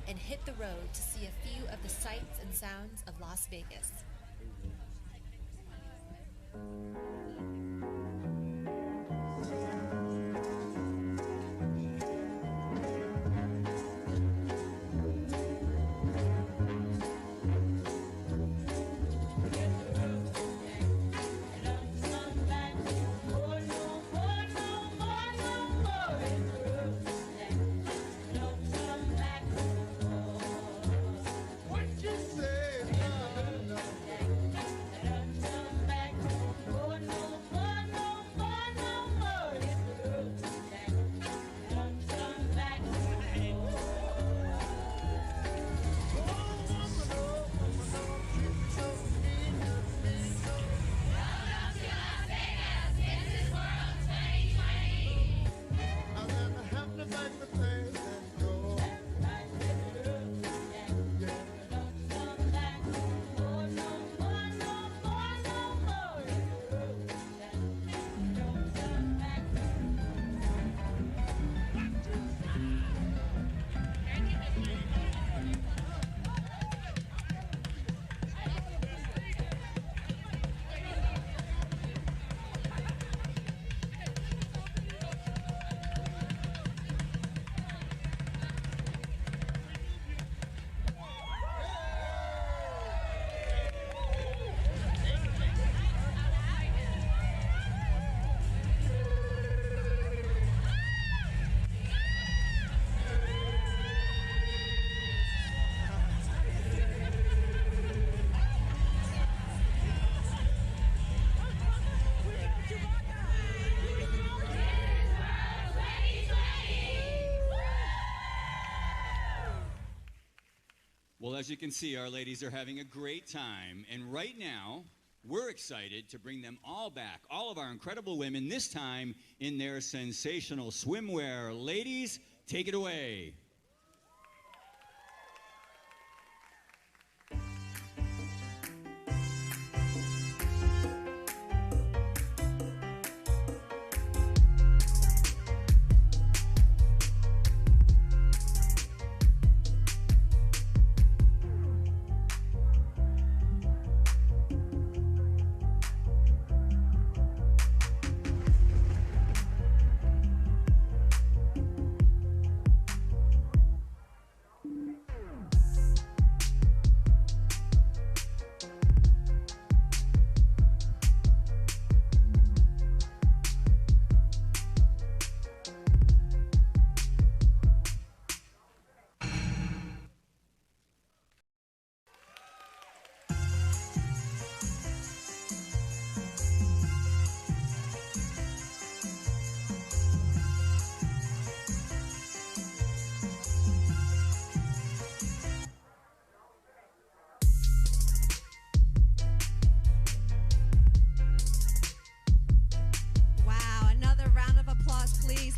and hit the road to see a few of the sights and sounds of Las Vegas. Well, as you can see, our ladies are having a great time. And right now, we're excited to bring them all back, all of our incredible women, this time in their sensational swimwear. Ladies, take it away.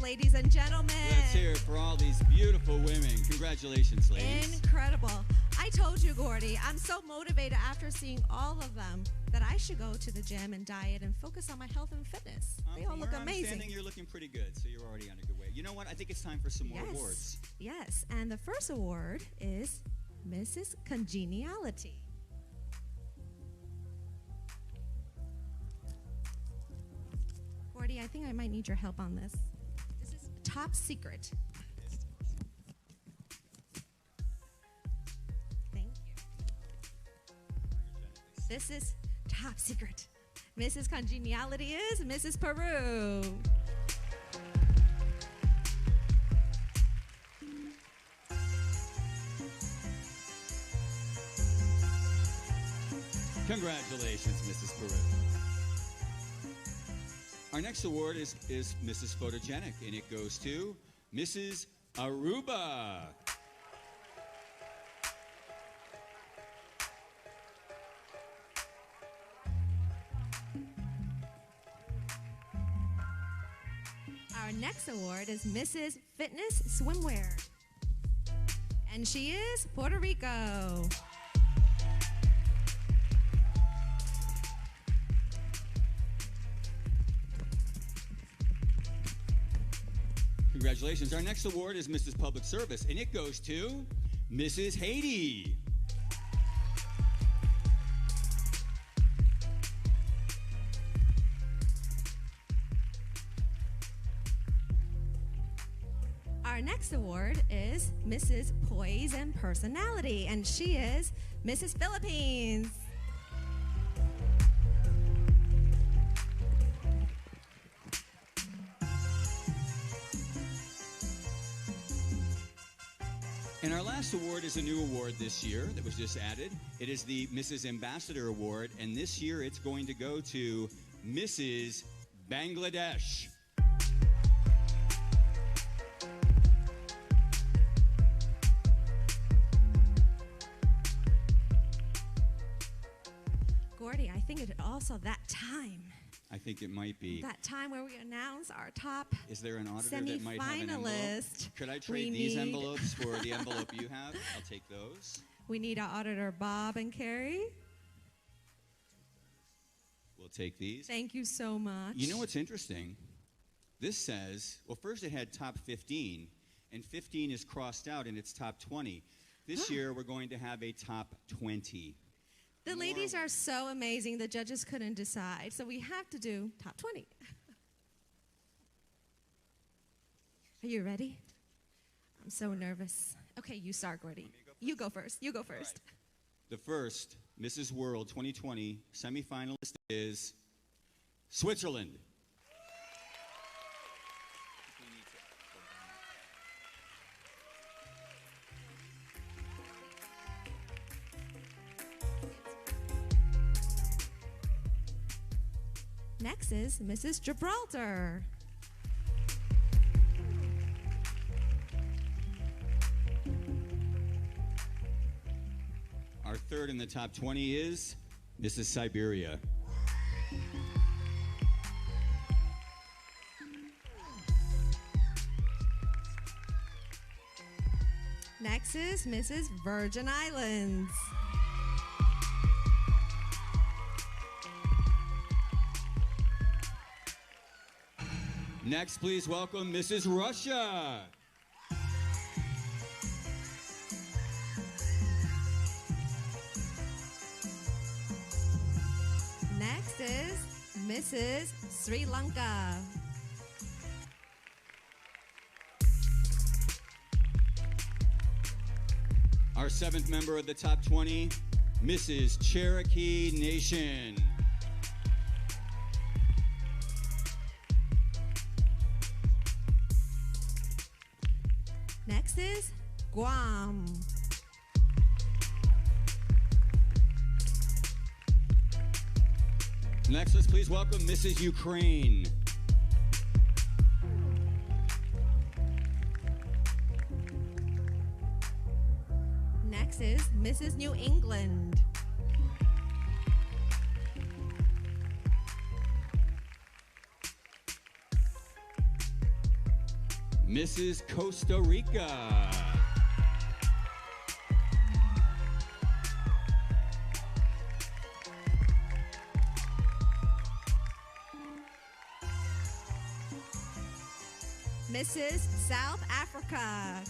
Ladies and gentlemen. Let's hear it for all these beautiful women. Congratulations, ladies. Incredible. I told you, Gordy, I'm so motivated after seeing all of them that I should go to the gym and diet and focus on my health and fitness. They all look amazing. You're looking pretty good, so you're already on a good way. You know what? I think it's time for some more awards. Yes, and the first award is Mrs. Congeniality. Gordy, I think I might need your help on this. This is top secret. Thank you. This is top secret. Mrs. Congeniality is Mrs. Peru. Congratulations, Mrs. Peru. Our next award is Mrs. Photogenic, and it goes to Mrs. Aruba. next award is Mrs. Fitness Swimwear. And she is Puerto Rico. Congratulations. Our next award is Mrs. Public Service, and it goes to Mrs. Haiti. Our next award is Mrs. Poise and Personality, and she is Mrs. Philippines. And our last award is a new award this year that was just added. It is the Mrs. Ambassador Award, and this year it's going to go to Mrs. Bangladesh. Gordy, I think it's also that time. I think it might be. That time where we announce our top Is there an auditor that might have an envelope? semi-finalist. Could I trade these envelopes for the envelope you have? I'll take those. We need our auditor, Bob and Carrie. We'll take these. Thank you so much. You know what's interesting? This says, well, first it had top 15, and 15 is crossed out and it's top 20. This year we're going to have a top 20. The ladies are so amazing, the judges couldn't decide. So we have to do top 20. Are you ready? I'm so nervous. Okay, you start, Gordy. You go first. You go first. The first Mrs. World 2020 semifinalist is Switzerland. Next is Mrs. Gibraltar. Our third in the top 20 is Mrs. Siberia. Next is Mrs. Virgin Islands. Next, please welcome Mrs. Russia. Next is Mrs. Sri Lanka. Our seventh member of the top 20, Mrs. Cherokee Nation. Next is Guam. Next, let's please welcome Mrs. Ukraine. Next is Mrs. New England. Mrs. Costa Rica. Mrs. South Africa.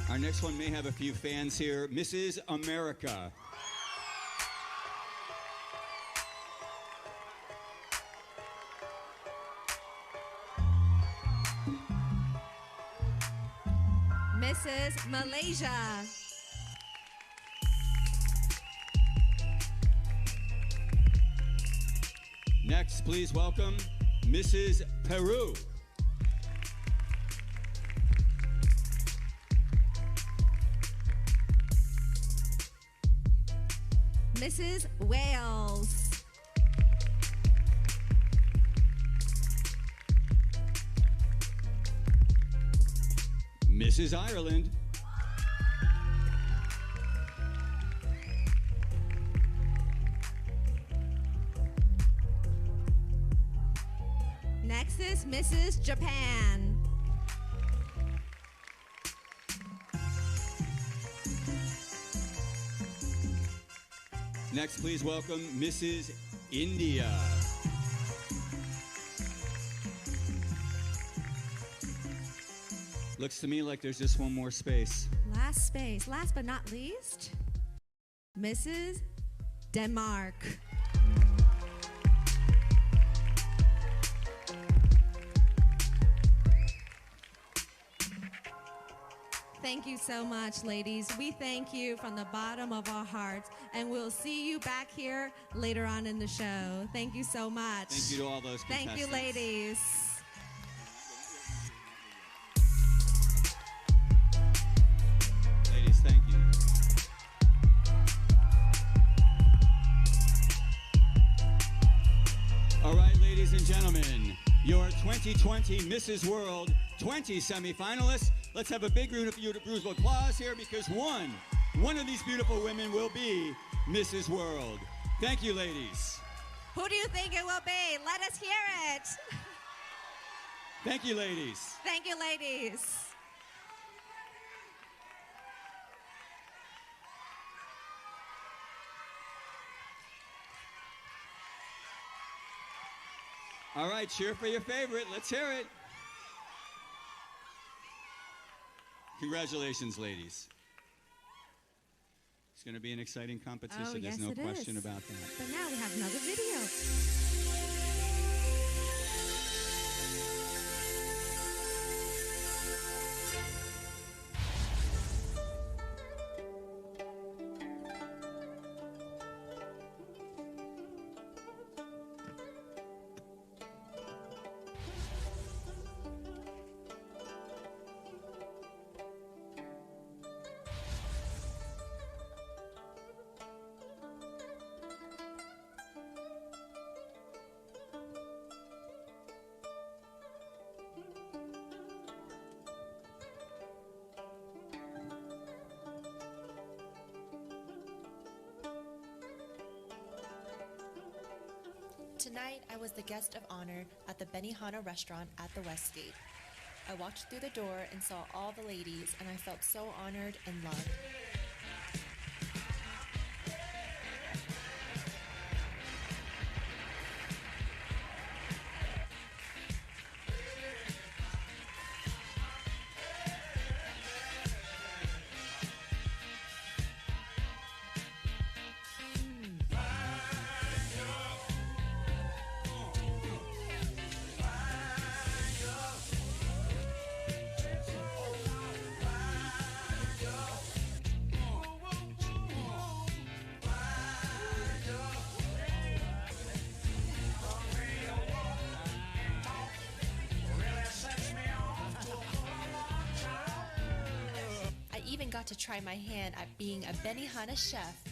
Our next one may have a few fans here. Mrs. America. Mrs. Malaysia. Next, please welcome Mrs. Peru. Mrs. Wales. Mrs. Ireland. Next is Mrs. Japan. Next, please welcome Mrs. India. Looks to me like there's just one more space. Last space. Last but not least, Mrs. Denmark. Thank you so much, ladies. We thank you from the bottom of our hearts, and we'll see you back here later on in the show. Thank you so much. Thank you to all those contestants. Thank you, ladies. Ladies, thank you. All right, ladies and gentlemen, your 2020 Mrs. World 20 semifinalists. Let's have a big round of applause here because one of these beautiful women will be Mrs. World. Thank you, ladies. Who do you think it will be? Let us hear it. Thank you, ladies. Thank you, ladies. All right, cheer for your favorite. Let's hear it. Congratulations, ladies. It's going to be an exciting competition. Oh, There's yes, no it question is. about that. But now we have another video. Tonight, I was the guest of honor at the Benihana restaurant at the Westgate. I walked through the door and saw all the ladies, and I felt so honored and loved. I even got to try my hand at being a Benihana chef.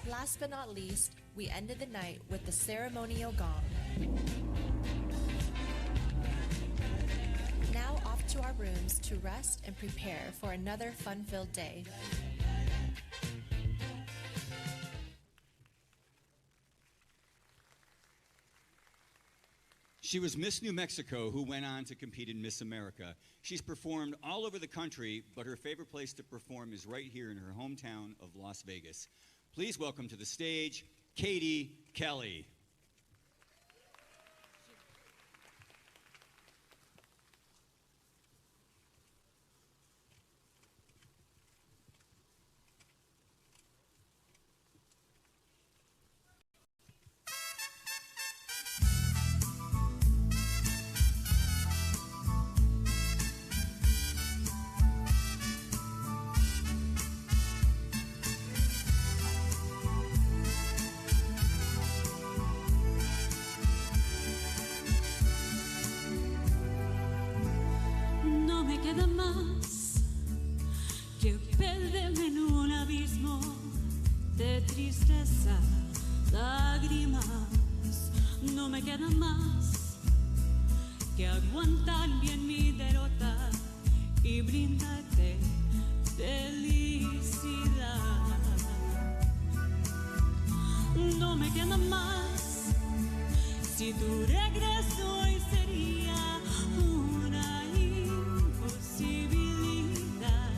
Last but not least, we ended the night with the ceremonial gong. Now off to our rooms to rest and prepare for another fun-filled day. She was Miss New Mexico, who went on to compete in Miss America. She's performed all over the country, but her favorite place to perform is right here in her hometown of Las Vegas. Please welcome to the stage, Katie Kelly. tristeza, lágrimas, no me queda más que aguantar bien mi derrota y brindarte felicidad. No me queda más, si tu regreso hoy sería una imposibilidad.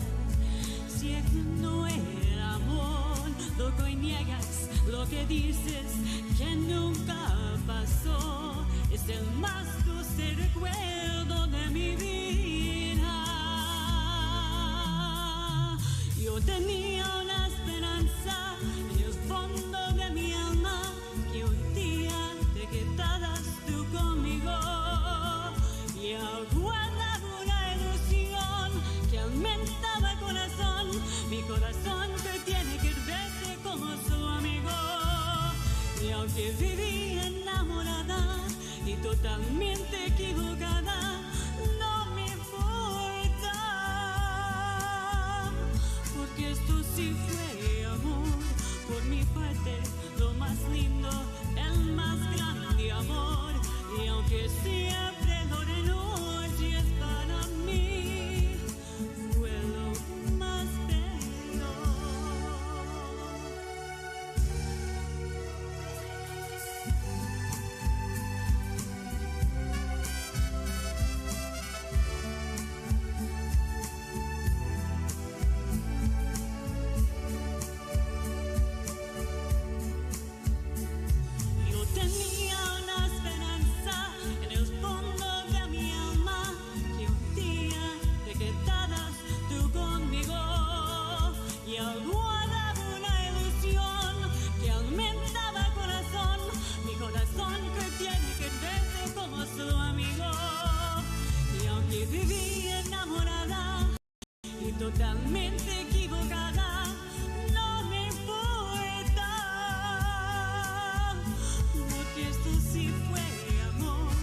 Si es que no era amor, loco y niegas lo que dices que nunca pasó, es el más dulce recuerdo de mi vida. Yo tenía una esperanza en el fondo de mi alma, que un día te quedaras tú conmigo, y aguardaba una ilusión que aumentaba el corazón, mi corazón que tiene que verte como su amigo. Y aunque viví enamorada y totalmente equivocada, no me importa, porque esto sí fue amor. Por mi parte, lo más lindo, el más grande amor. Y aunque siempre lo renuncies para mí, fue lo más bello. Yo tenía una esperanza en el fondo de mi alma, que un día te quedaras tú conmigo, y aguardaba una ilusión que aumentaba el corazón, mi corazón que tiene que verte como su amigo. Y aunque viví enamorada y totalmente equivocada, no me importa, porque esto sí fue amor.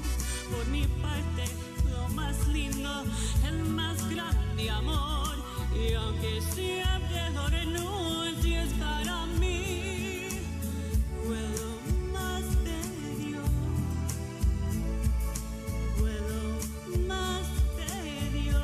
Por mi parte, lo más lindo, el más grande amor. Y aunque siempre lo renuncies para mí, fue lo más bello, fue lo más bello.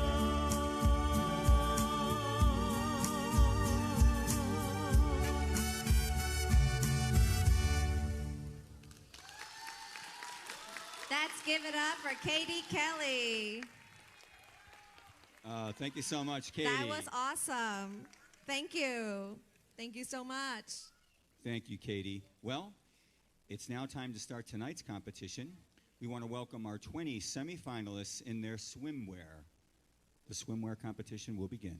Let's give it up for Katie Kelly. Thank you so much, Katie. That was awesome. Thank you. Thank you so much. Thank you, Katie. Well, it's now time to start tonight's competition. We want to welcome our 20 semifinalists in their swimwear. The swimwear competition will begin.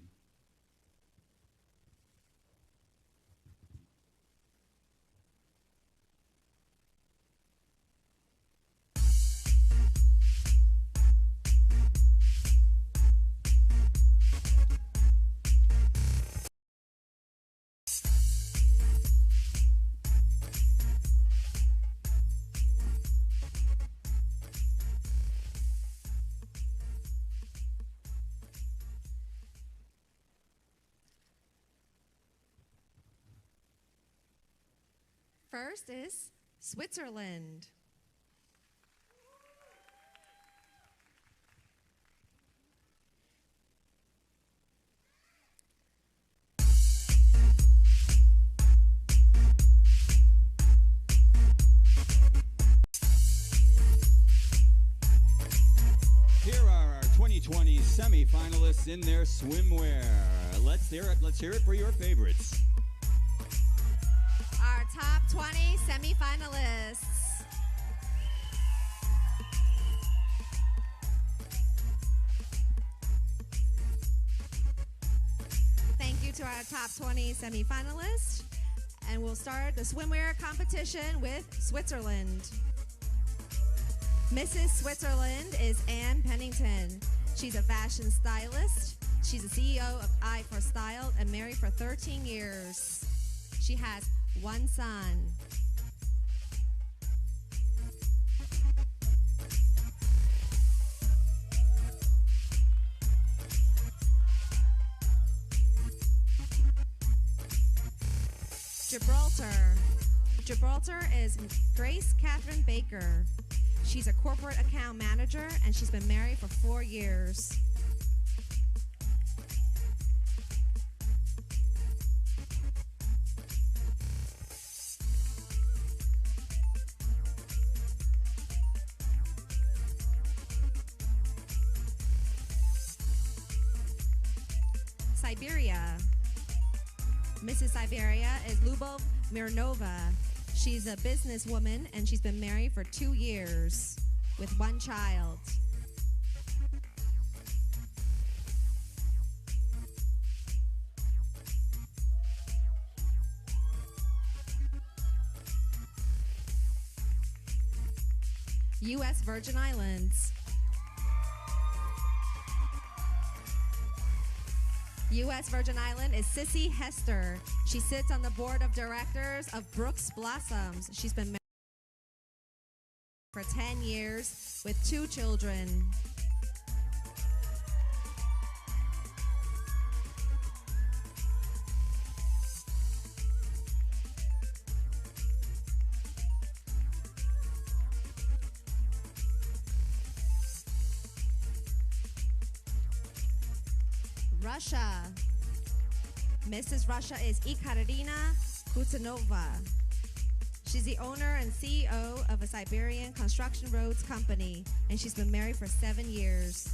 First is Switzerland. Here are our 2020 semifinalists in their swimwear. Let's hear it for your favorites. Our top 20 semifinalists. Thank you to our top 20 semifinalists. And we'll start the swimwear competition with Switzerland. Mrs. Switzerland is Ann Pennington. She's a fashion stylist. She's the CEO of Eye for Style and married for 13 years. She has one son. Gibraltar. Gibraltar is Grace Catherine Baker. She's a corporate account manager and she's been married for 4 years. Siberia. Mrs. Siberia is Lubov Mironova. She's a businesswoman and she's been married for 2 years with 1 child. U.S. Virgin Islands. U.S. Virgin Island is Sissy Hester. She sits on the board of directors of Brooks Blossoms. She's been married for 10 years with 2 children. Russia. Mrs. Russia is Ekaterina Kutanova. She's the owner and CEO of a Siberian construction roads company, and she's been married for 7 years.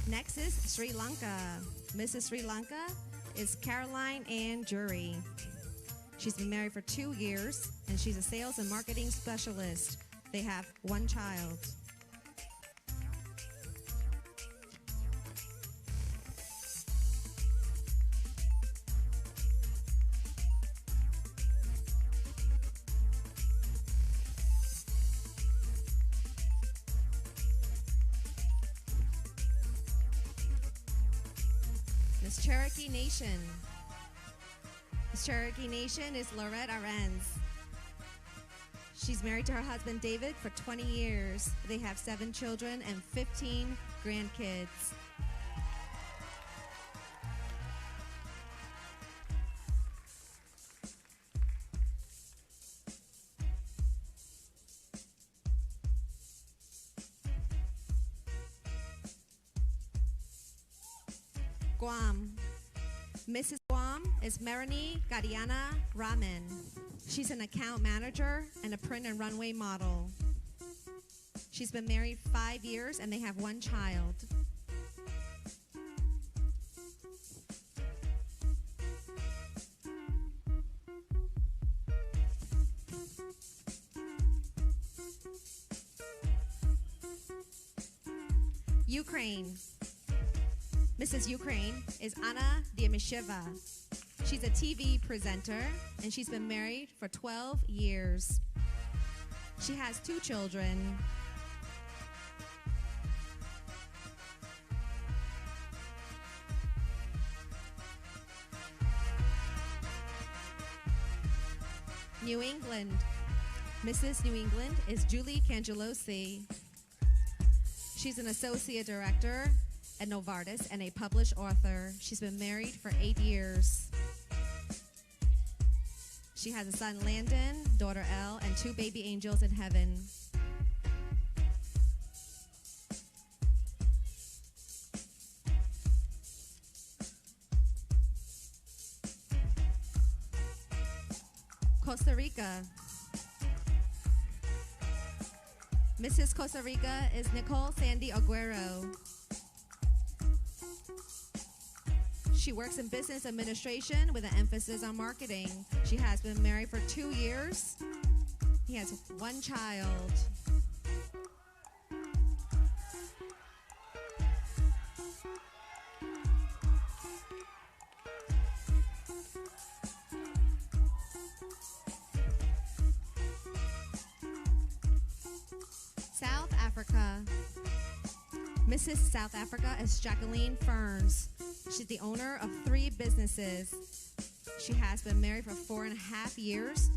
Next is Sri Lanka. Mrs. Sri Lanka is Caroline Ann Jury. She's been married for 2 years, and she's a sales and marketing specialist. They have 1 child. Miss Cherokee Nation. Miss Cherokee Nation is Lorette Arends. She's married to her husband David for 20 years. They have 7 children and 15 grandkids. Guam. Mrs. Guam is Marini Gadiana Raman. She's an account manager and a print and runway model. She's been married 5 years and they have 1 child. Ukraine. Mrs. Ukraine is Anna Diemisheva. She's a TV presenter, and she's been married for 12 years. She has 2 children. New England. Mrs. New England is Julie Cangelosi. She's an associate director at Novartis and a published author. She's been married for 8 years. She has a son, Landon, daughter, Elle, and 2 baby angels in heaven. Costa Rica. Mrs. Costa Rica is Nicole Sandy Aguero. She works in business administration with an emphasis on marketing. She has been married for 2 years. He has 1 child. South Africa. Mrs. South Africa is Jacqueline Ferns. She's the owner of 3 businesses. She has been married for 4.5 years.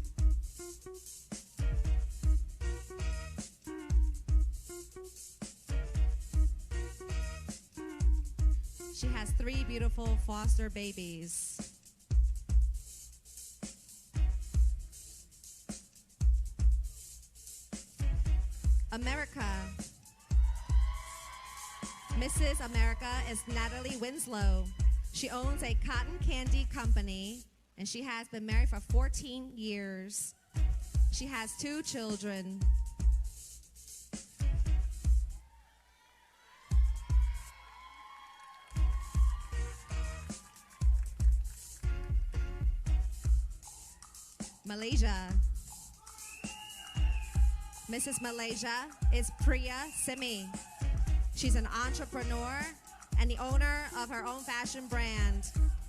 She has 3 beautiful foster babies. America. Mrs. America is Natalie Winslow. She owns a cotton candy company, and she has been married for 14 years. She has 2 children. Malaysia. Mrs. Malaysia is Priya Simi. She's an entrepreneur and the owner of her own fashion brand.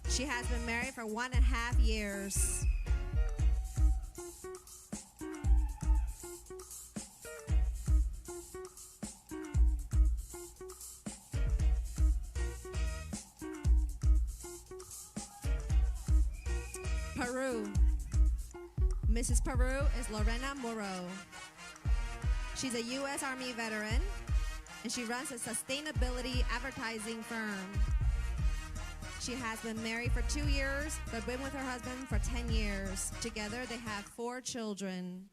She has been married for 1.5 years. Peru. Mrs. Peru is Lorena Muro. She's a U.S. Army veteran, and she runs a sustainability advertising firm. She has been married for 2 years, but been with her husband for 10 years. Together, they have 4 children.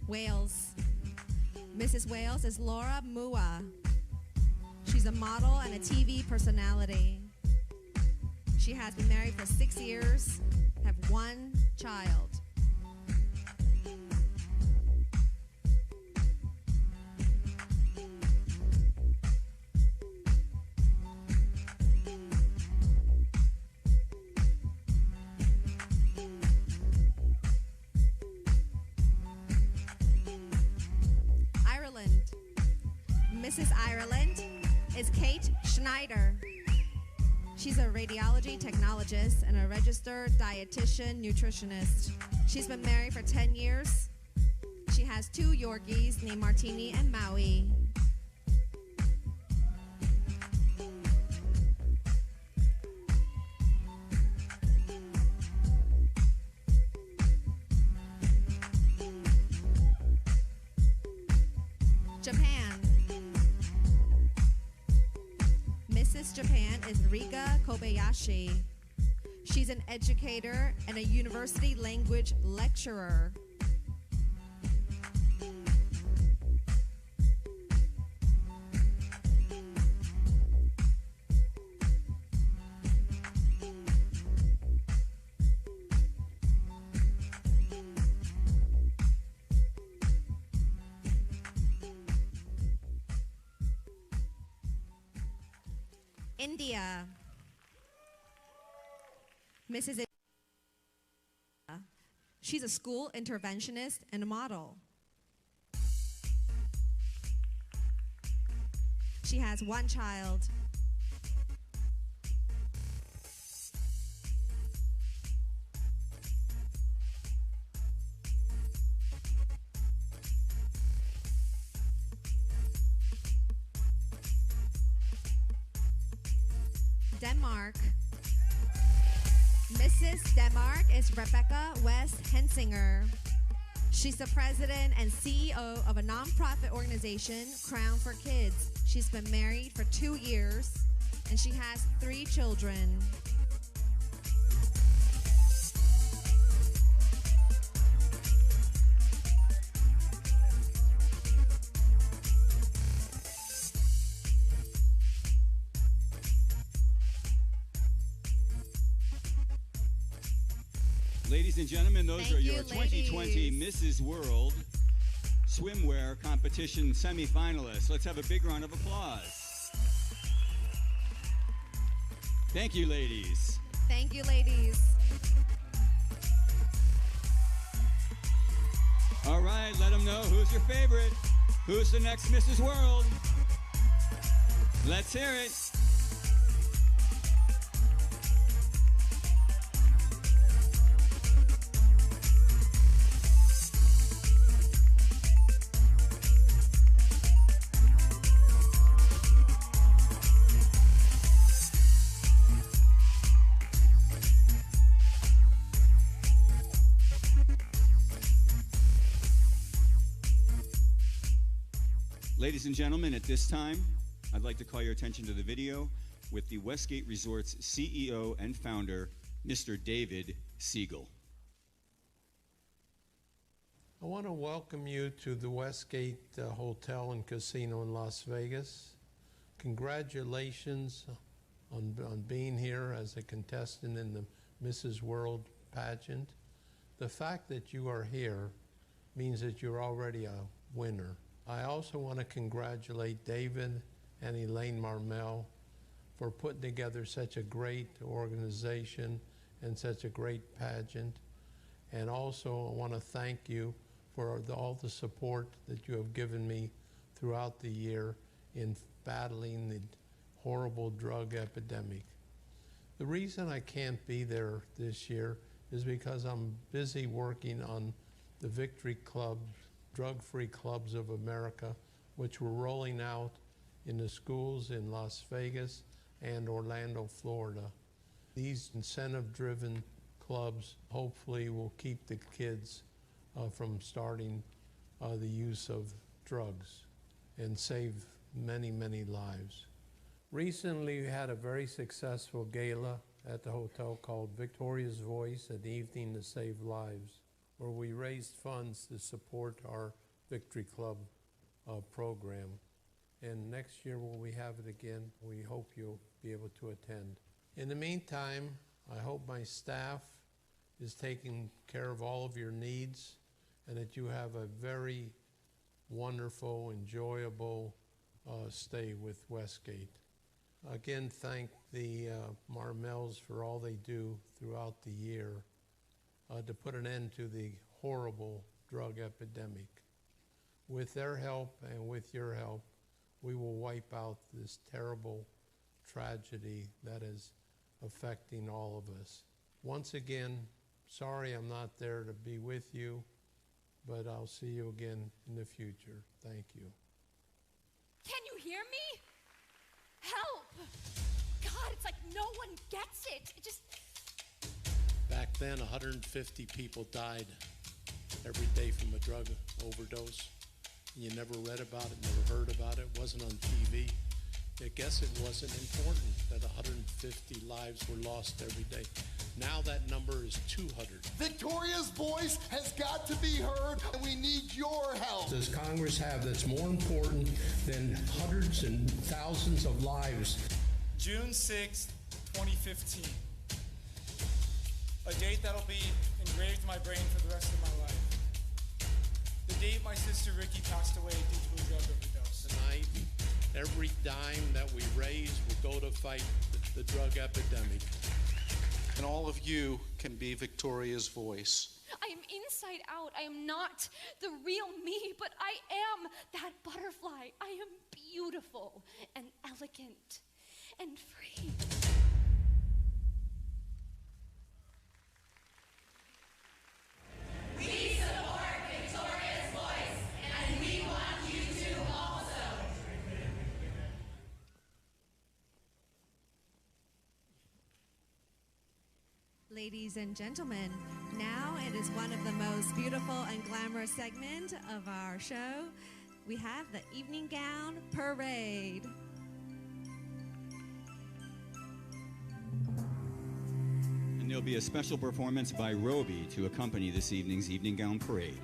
Wales. Mrs. Wales is Laura Mua. She's a model and a TV personality. She has been married for 6 years, have 1 child. Mrs. Ireland is Kate Schneider. She's a radiology technologist and a registered dietitian nutritionist. She's been married for 10 years. She has 2 Yorkies named Martini and Maui. Japan. Mrs. Japan is Riga Kobayashi. She's an educator and a university language lecturer. India. Mrs. She's a school interventionist and a model. She has 1 child. Denmark. Mrs. Denmark is Rebecca West Hensinger. She's the president and CEO of a nonprofit organization, Crown for Kids. She's been married for 2 years, and she has 3 children. Ladies and gentlemen, those Thank are you, your 2020 Mrs. World Swimwear Competition semifinalists. Let's have a big round of applause. Thank you, ladies. Thank you, ladies. All right, let them know who's your favorite. Who's the next Mrs. World? Let's hear it. Ladies and gentlemen, at this time, I'd like to call your attention to the video with the Westgate Resort's CEO and founder, Mr. David Siegel. I want to welcome you to the Westgate Hotel and Casino in Las Vegas. Congratulations on being here as a contestant in the Mrs. World pageant. The fact that you are here means that you're already a winner. I also want to congratulate David and Elaine Marmel for putting together such a great organization and such a great pageant. And also I want to thank you for all the support that you have given me throughout the year in battling the horrible drug epidemic. The reason I can't be there this year is because I'm busy working on the Victory Club, Drug-Free Clubs of America, which we're rolling out in the schools in Las Vegas and Orlando, Florida. These incentive-driven clubs hopefully will keep the kids from starting the use of drugs and save many, many lives. Recently, we had a very successful gala at the hotel called Victoria's Voice, an evening to save lives, where we raised funds to support our Victory Club program. And next year when we have it again, we hope you'll be able to attend. In the meantime, I hope my staff is taking care of all of your needs and that you have a very wonderful, enjoyable stay with Westgate. Again, thank the Marmels for all they do throughout the year to put an end to the horrible drug epidemic. With their help and with your help, we will wipe out this terrible tragedy that is affecting all of us. Once again, sorry I'm not there to be with you, but I'll see you again in the future. Thank you. Can you hear me? Help! God, it's like no one gets it. It just... Back then, 150 people died every day from a drug overdose. You never read about it, never heard about it. It wasn't on TV. I guess it wasn't important that 150 lives were lost every day. Now that number is 200. Victoria's voice has got to be heard, and we need your help. Does Congress have that's more important than hundreds and thousands of lives? June 6th, 2015. A date that'll be engraved in my brain for the rest of my life. The date my sister Ricky passed away due to a drug overdose. Tonight, every dime that we raise will go to fight the drug epidemic. And all of you can be Victoria's voice. I am inside out. I am not the real me, but I am that butterfly. I am beautiful and elegant and free. We support Victoria's voice, and we want you to also. Ladies and gentlemen, now it is one of the most beautiful and glamorous segments of our show. We have the Evening Gown Parade. And there'll be a special performance by Roby to accompany this evening's Evening Gown Parade.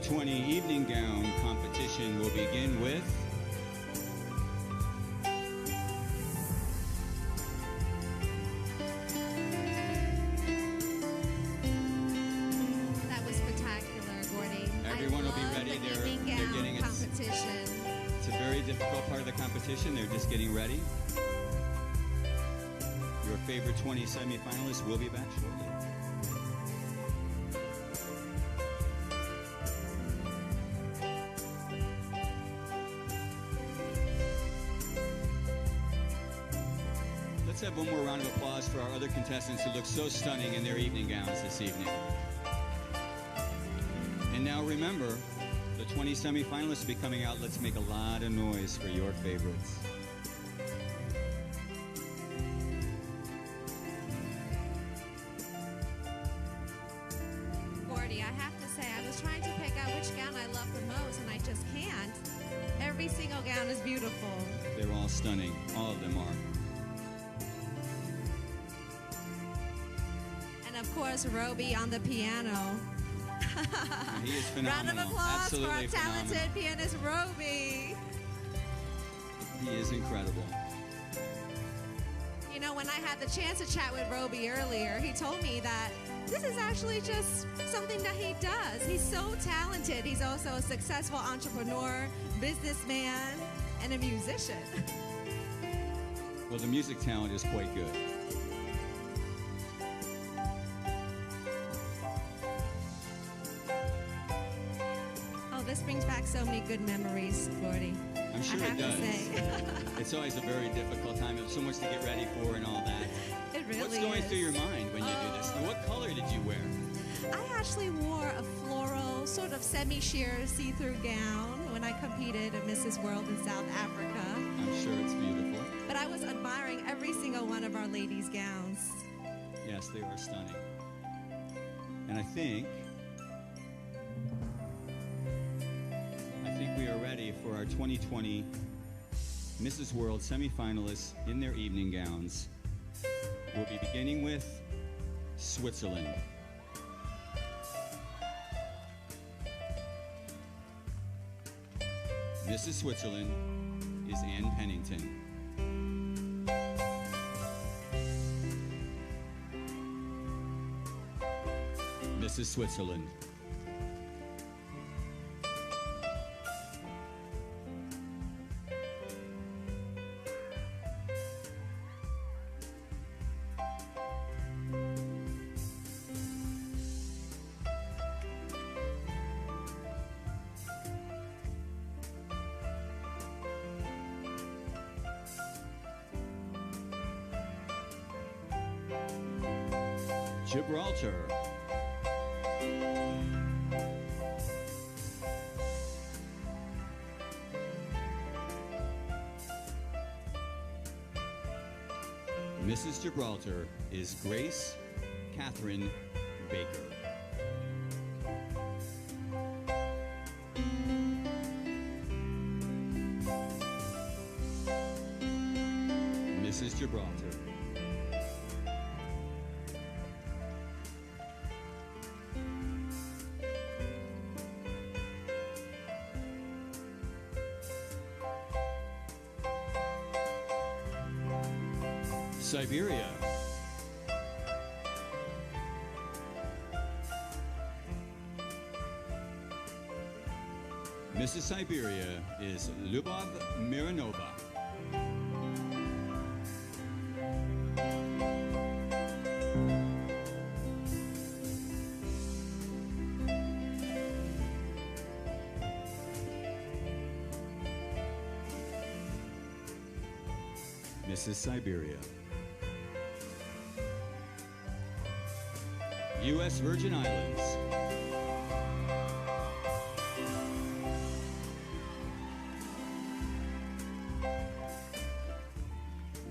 2020 evening gown competition will begin with That was spectacular, Gordy. Everyone will be love ready. the They're evening getting gown it. competition. It's a very difficult part of the competition. They're just getting ready. Your favorite 20 semifinalists will be back shortly. Let's have one more round of applause for our other contestants who look so stunning in their evening gowns this evening. And now remember, the 20 semifinalists will be coming out. Let's make a lot of noise for your favorites. Gordy, I have to say, I was trying to pick out which gown I love the most, and I just can't. Every single gown is beautiful. They're all stunning. All of them are. And of course, Roby on the piano. He is Round of phenomenal. applause for our Absolutely talented phenomenal. pianist, Roby. He is incredible. You know, when I had the chance to chat with Roby earlier, he told me that this is actually just something that he does. He's so talented. He's also a successful entrepreneur, businessman, and a musician. Well, the music talent is quite good. Oh, this brings back so many good memories, Gordy. I'm sure I have it does. to say. It's always a very difficult time. There's so much to get ready for and all that. It really What's going is. through your mind when you do this? And what color did you wear? I actually wore a floral, sort of semi-sheer see-through gown when I competed at Mrs. World in South Africa. I'm sure it's beautiful. But I was admiring every single one of our ladies' gowns. Yes, they are stunning. And I think we are ready for our 2020 Mrs. World semifinalists in their evening gowns. We'll be beginning with Switzerland. Mrs. Switzerland is Ann Pennington. Mrs. Switzerland. Gibraltar. Mrs. Gibraltar is Grace Catherine Baker. Mrs. Gibraltar. Siberia. Mrs. Siberia is Lubov Mironova. Mrs. Siberia. U.S. Virgin Islands.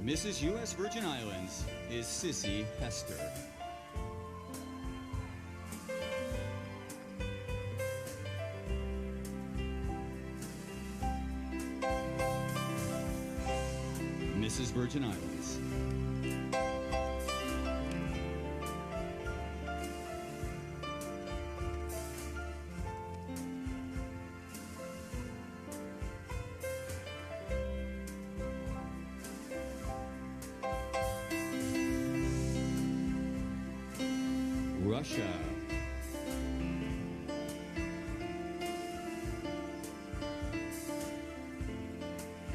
Mrs. U.S. Virgin Islands is Sissy Hester. Mrs. Virgin Islands. Russia.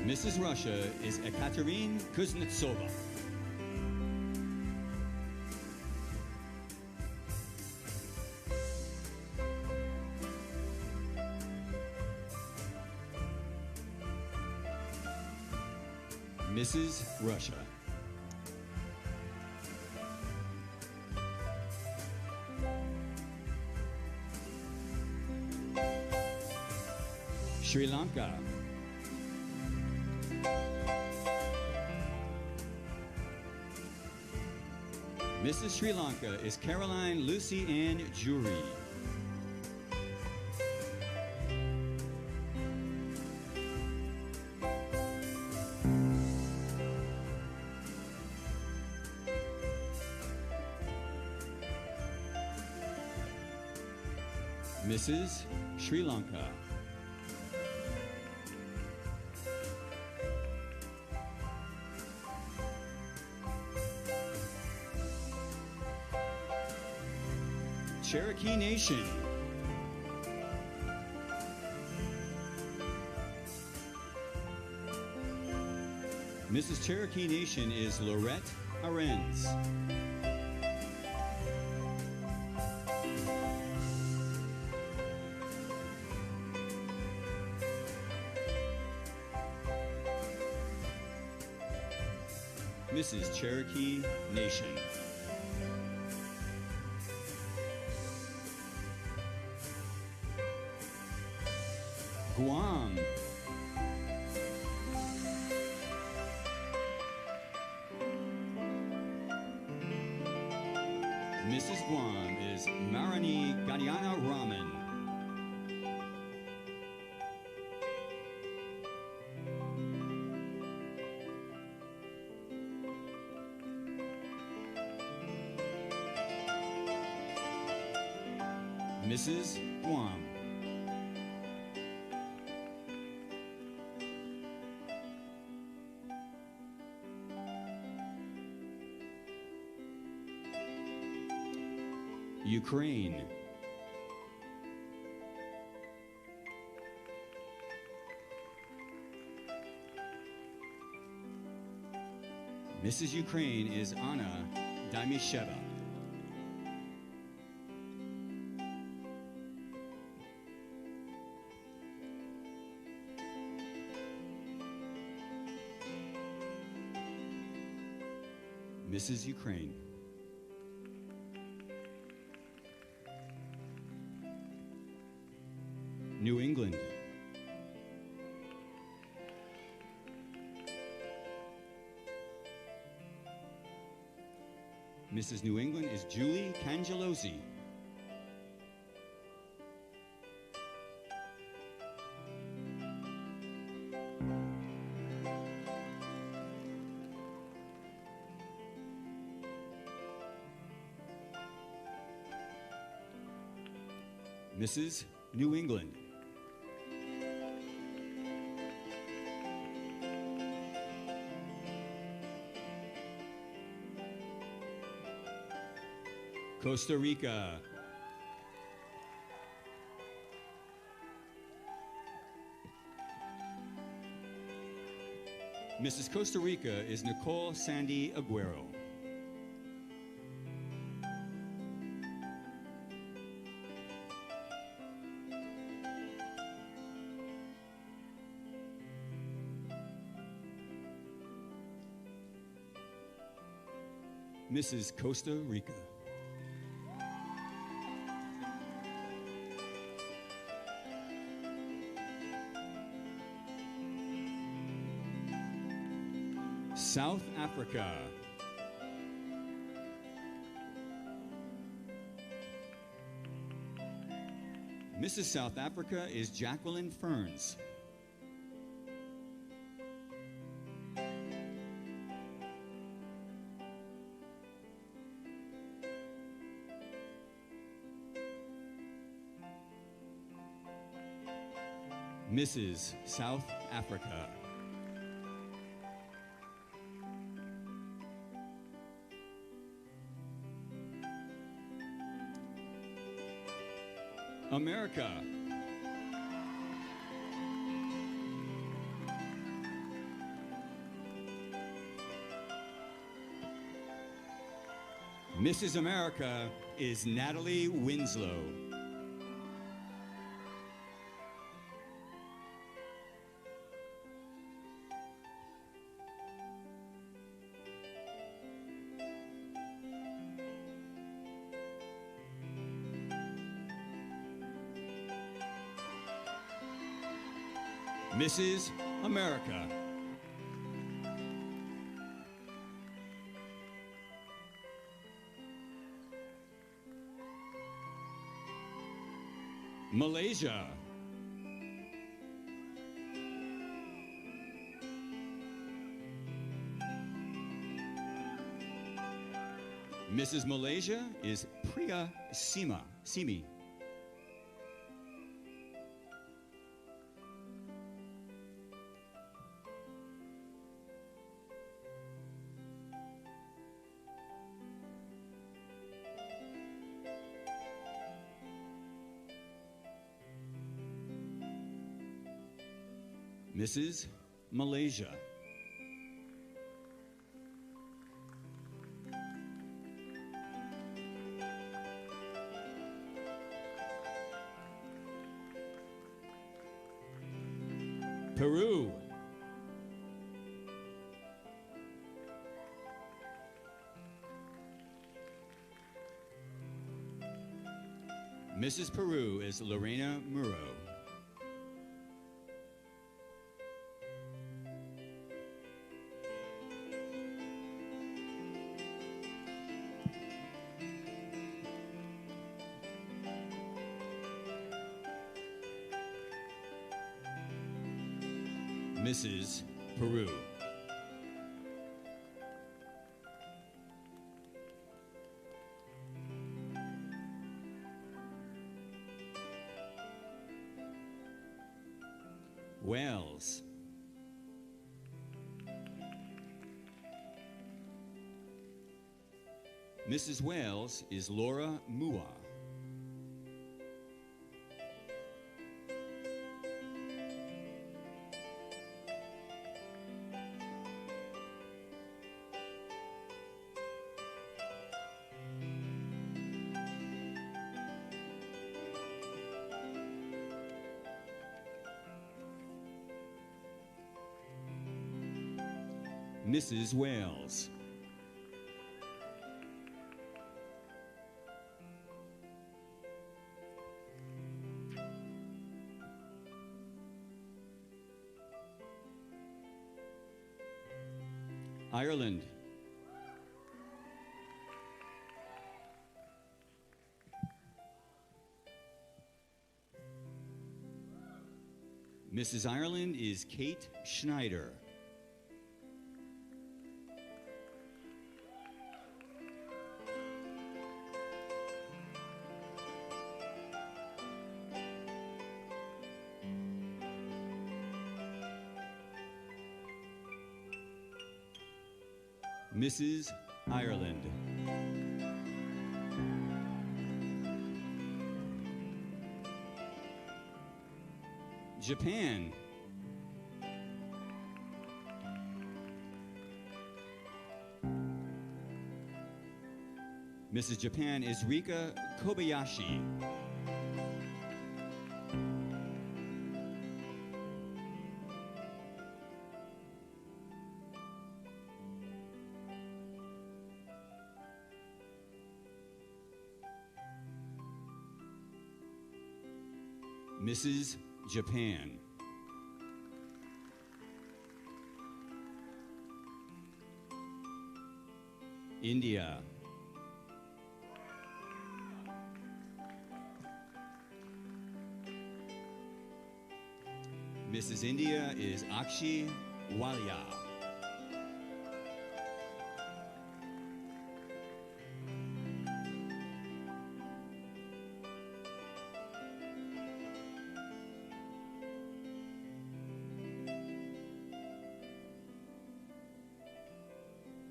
Mrs. Russia is Ekaterine Kuznetsova. Mrs. Russia. Sri Lanka. Mrs. Sri Lanka is Caroline Lucy Ann Jury. Mrs. Sri Lanka. Cherokee Nation. Mrs. Cherokee Nation is Lorette Arends. Mrs. Cherokee Nation. Guam. Mrs. Guam is Marani Gadiana Raman. Mrs. Guam. Ukraine. Mrs. Ukraine is Anna Daimisheva. Mrs. Ukraine. New England. Mrs. New England is Julie Cangelosi. Mrs. New England. Costa Rica. Mrs. Costa Rica is Nicole Sandy Aguero. Mrs. Costa Rica. South Africa. Mrs. South Africa is Jacqueline Ferns. Mrs. South Africa. America. Mrs. America is Natalie Winslow. Mrs. America. Malaysia. Mrs. Malaysia is Priya Simi. Mrs. Malaysia. Peru. Mrs. Peru is Lorena Muro. Mrs. Peru. Wales. Mrs. Wales is Laura Mua. Mrs. Wales. Ireland. Mrs. Ireland is Kate Schneider. Mrs. Ireland. Japan. Mrs. Japan is Rika Kobayashi. Mrs. Japan. India. Mrs. India is Akshi Walia.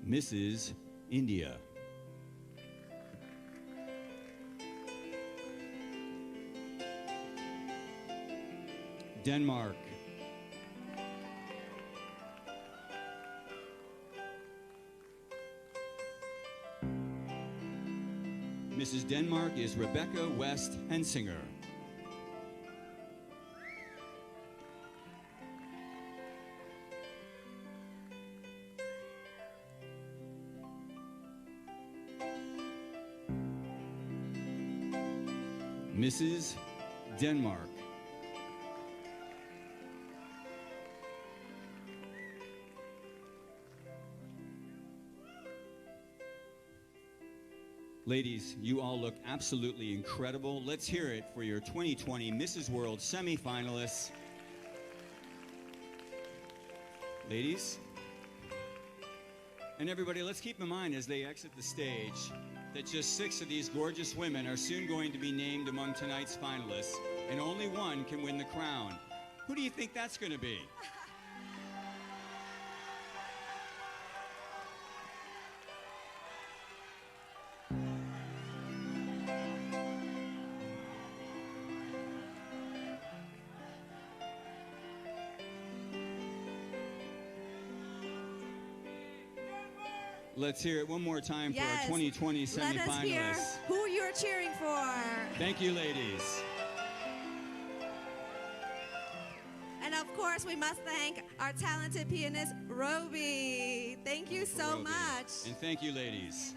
Mrs. India. Denmark. Mrs. Denmark is Rebecca West Hensinger. Mrs. Denmark. Ladies, you all look absolutely incredible. Let's hear it for your 2020 Mrs. World semifinalists. Ladies, and everybody, let's keep in mind as they exit the stage that just 6 of these gorgeous women are soon going to be named among tonight's finalists, and only one can win the crown. Who do you think that's going to be? Let's hear it one more time for our 2020 semifinalists. Let us hear who you're cheering for. Thank you, ladies. And of course, we must thank our talented pianist, Roby. Thank you so much. And thank you, ladies.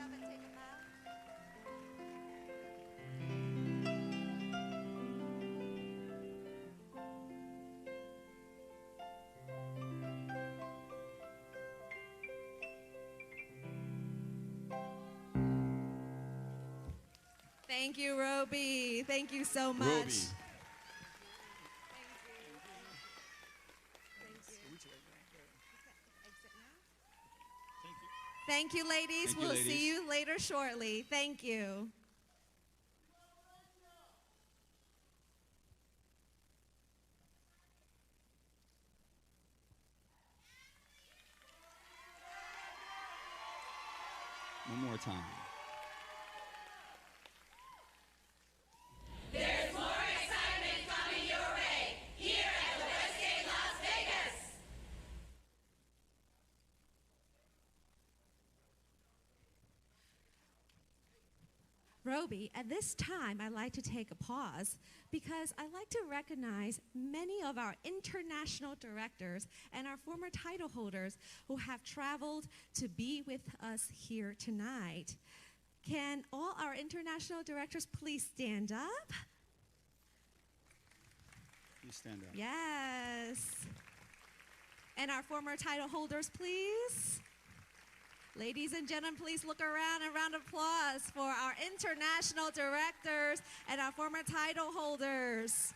Thank you, Roby. Thank you so much. Roby. Thank you, ladies. Thank you, We'll ladies. see you later shortly. Thank you. One more time. There's more excitement coming your way here at the Westgate Las Vegas. Roby, at this time, I'd like to take a pause because I'd like to recognize many of our international directors and our former title holders who have traveled to be with us here tonight. Can all our international directors please stand up? Please stand up. Yes. And our former title holders, please. Ladies and gentlemen, please look around. A round of applause for our international directors and our former title holders.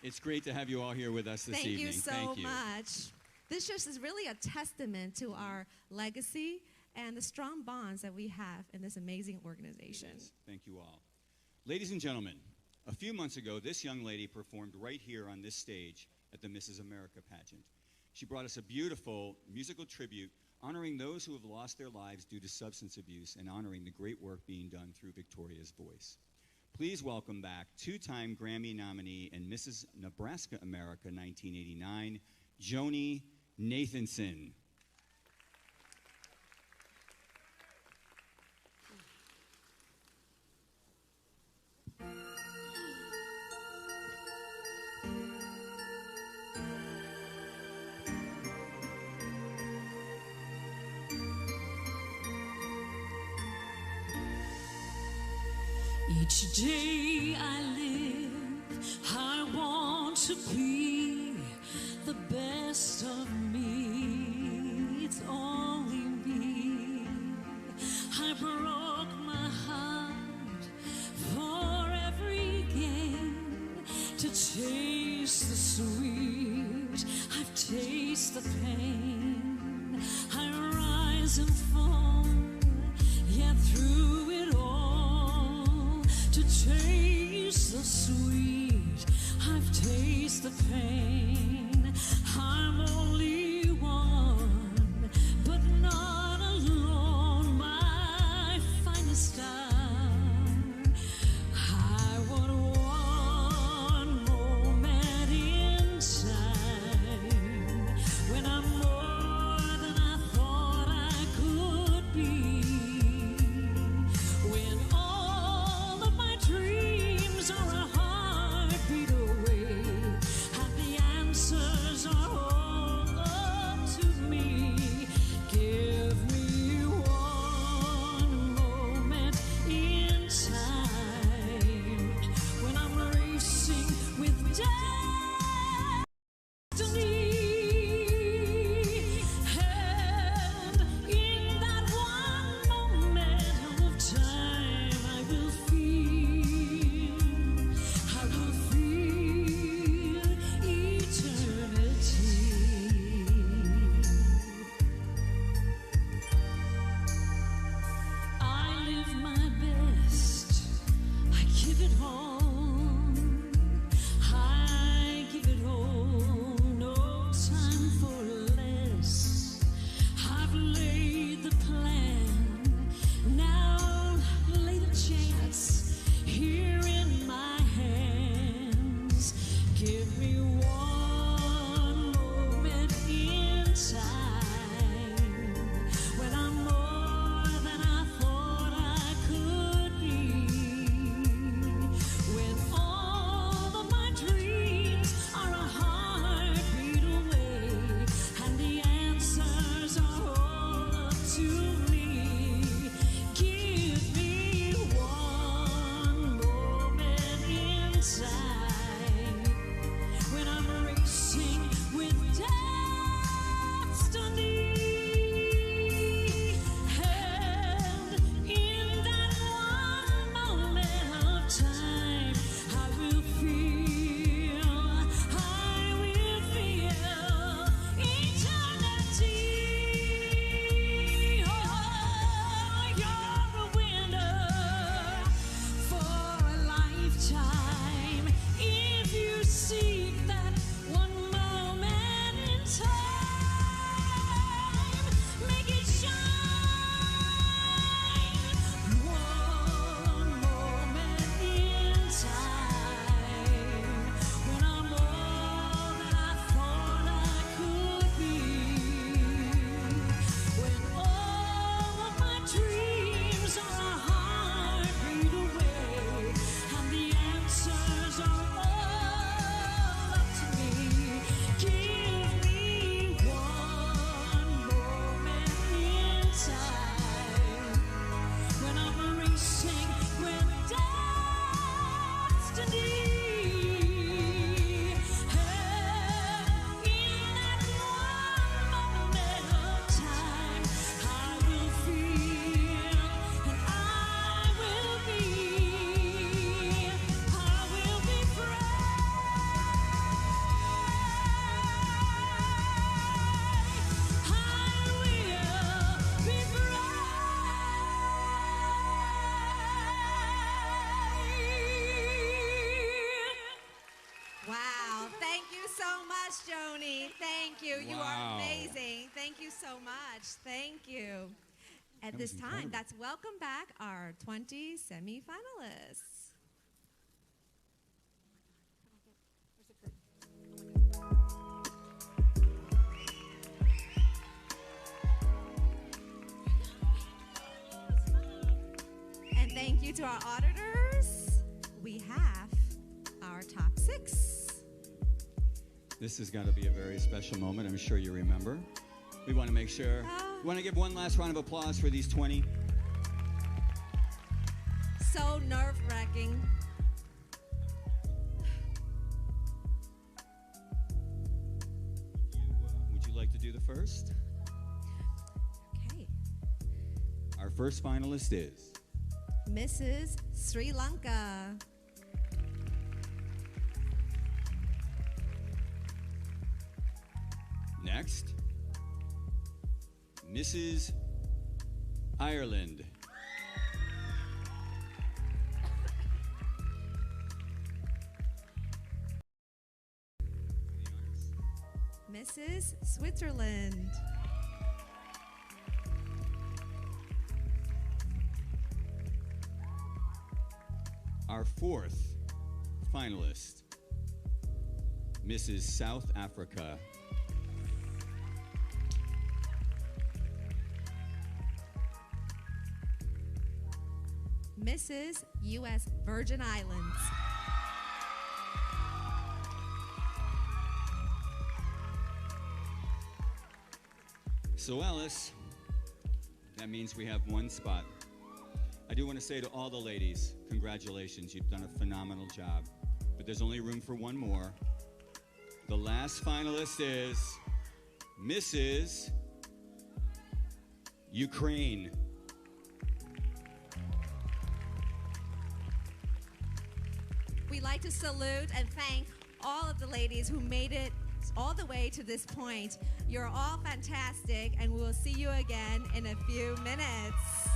It's great to have you all here with us this evening. Thank you so Thank you. much. This just is really a testament to our legacy and the strong bonds that we have in this amazing organization. It is. Thank you all. Ladies and gentlemen, a few months ago, this young lady performed right here on this stage at the Mrs. America pageant. She brought us a beautiful musical tribute honoring those who have lost their lives due to substance abuse and honoring the great work being done through Victoria's Voice. Please welcome back two-time Grammy nominee and Mrs. Nebraska America 1989, Joni Nathanson. Each day I live, I want to be the best of me. It's only me. I broke my heart for every gain to taste the sweet. I've tasted the pain. I rise and fall, yet through it all, to taste the sweet, I've tasted the pain. I'm only one, but not alone. My finest star, I want one moment in time so much. Thank you. At That this was time, incredible. let's welcome back our 20 semifinalists. And thank you to our auditors. We have our top 6. This has got to be a very special moment. I'm sure you remember. We want to make sure. We want to give one last round of applause for these 20. So nerve-wracking. Would you like to do the first? Okay. Our first finalist is Mrs. Sri Lanka. next, Mrs. Ireland. Mrs. Switzerland. Our fourth finalist, Mrs. South Africa. Mrs. U.S. Virgin Islands. So Alice, that means we have one spot. I do want to say to all the ladies, congratulations, you've done a phenomenal job. But there's only room for one more. The last finalist is Mrs. Ukraine. We'd like to salute and thank all of the ladies who made it all the way to this point. You're all fantastic, and we will see you again in a few minutes.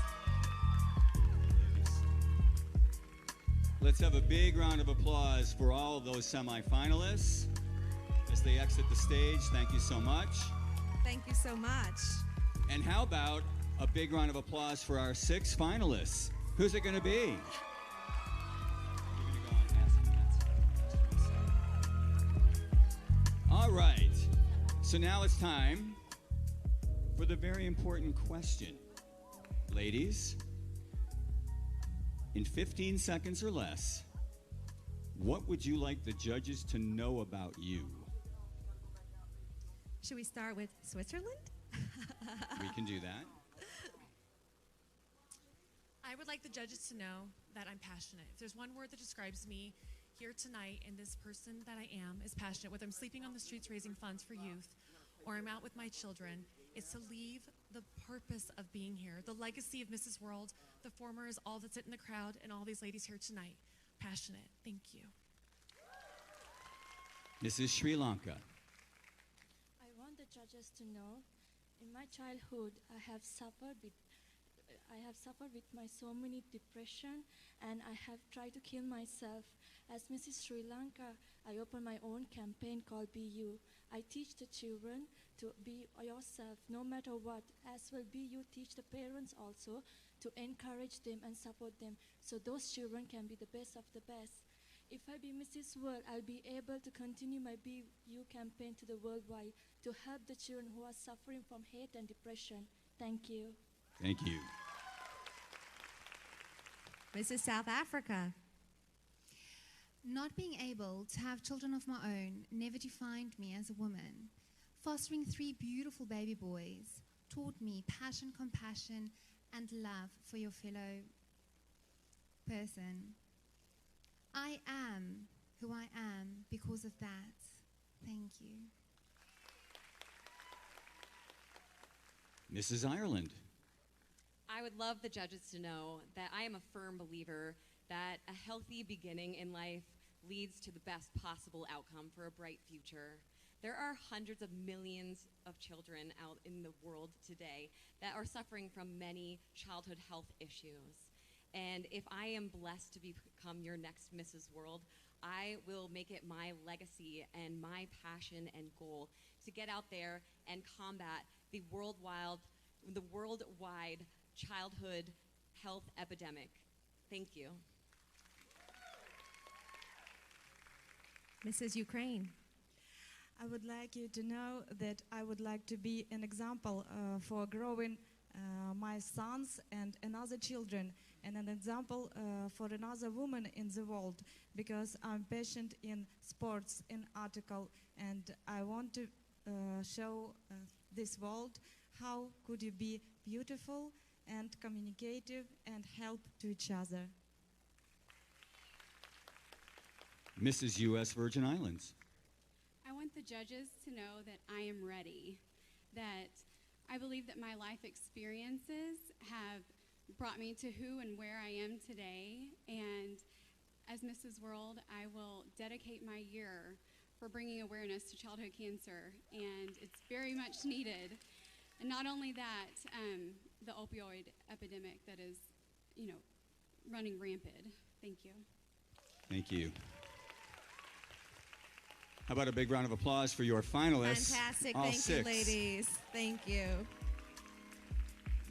Let's have a big round of applause for all of those semifinalists as they exit the stage. Thank you so much. Thank you so much. And how about a big round of applause for our 6 finalists? Who's it going to be? All right. So now it's time for the very important question. Ladies, in 15 seconds or less, what would you like the judges to know about you? Should we start with Switzerland? We can do that. I would like the judges to know that I'm passionate. If there's one word that describes me here tonight and this person that I am is passionate, whether I'm sleeping on the streets raising funds for youth or I'm out with my children, it's to leave the purpose of being here, the legacy of Mrs. World, the formers, all that sit in the crowd, and all these ladies here tonight. Passionate. Thank you. This is Sri Lanka. I want the judges to know, in my childhood, I have suffered with my so many depression, and I have tried to kill myself. As Mrs. Sri Lanka, I opened my own campaign called Be You. I teach the children to be yourself no matter what. As well, Be You teach the parents also to encourage them and support them so those children can be the best of the best. If I be Mrs. World, I'll be able to continue my Be You campaign to the worldwide to help the children who are suffering from hate and depression. Thank you. Thank you. Mrs. South Africa. Not being able to have children of my own never defined me as a woman. Fostering 3 beautiful baby boys taught me passion, compassion, and love for your fellow person. I am who I am because of that. Thank you. Mrs. Ireland. I would love the judges to know that I am a firm believer that a healthy beginning in life leads to the best possible outcome for a bright future. There are hundreds of millions of children out in the world today that are suffering from many childhood health issues. And if I am blessed to become your next Mrs. World, I will make it my legacy and my passion and goal to get out there and combat the worldwide childhood health epidemic. Thank you. Mrs. Ukraine. I would like you to know that I would like to be an example for growing my sons and another children, and an example for another woman in the world, because I'm passionate in sports, in article, and I want to show this world how could you be beautiful and communicative and help to each other. Mrs. U.S. Virgin Islands. I want the judges to know that I am ready, that I believe that my life experiences have brought me to who and where I am today, and as Mrs. World, I will dedicate my year for bringing awareness to childhood cancer, and it's very much needed. And not only that, the opioid epidemic that is, running rampant. Thank you. Thank you. How about a big round of applause for your finalists? Fantastic. All Thank six. you, ladies. Thank you.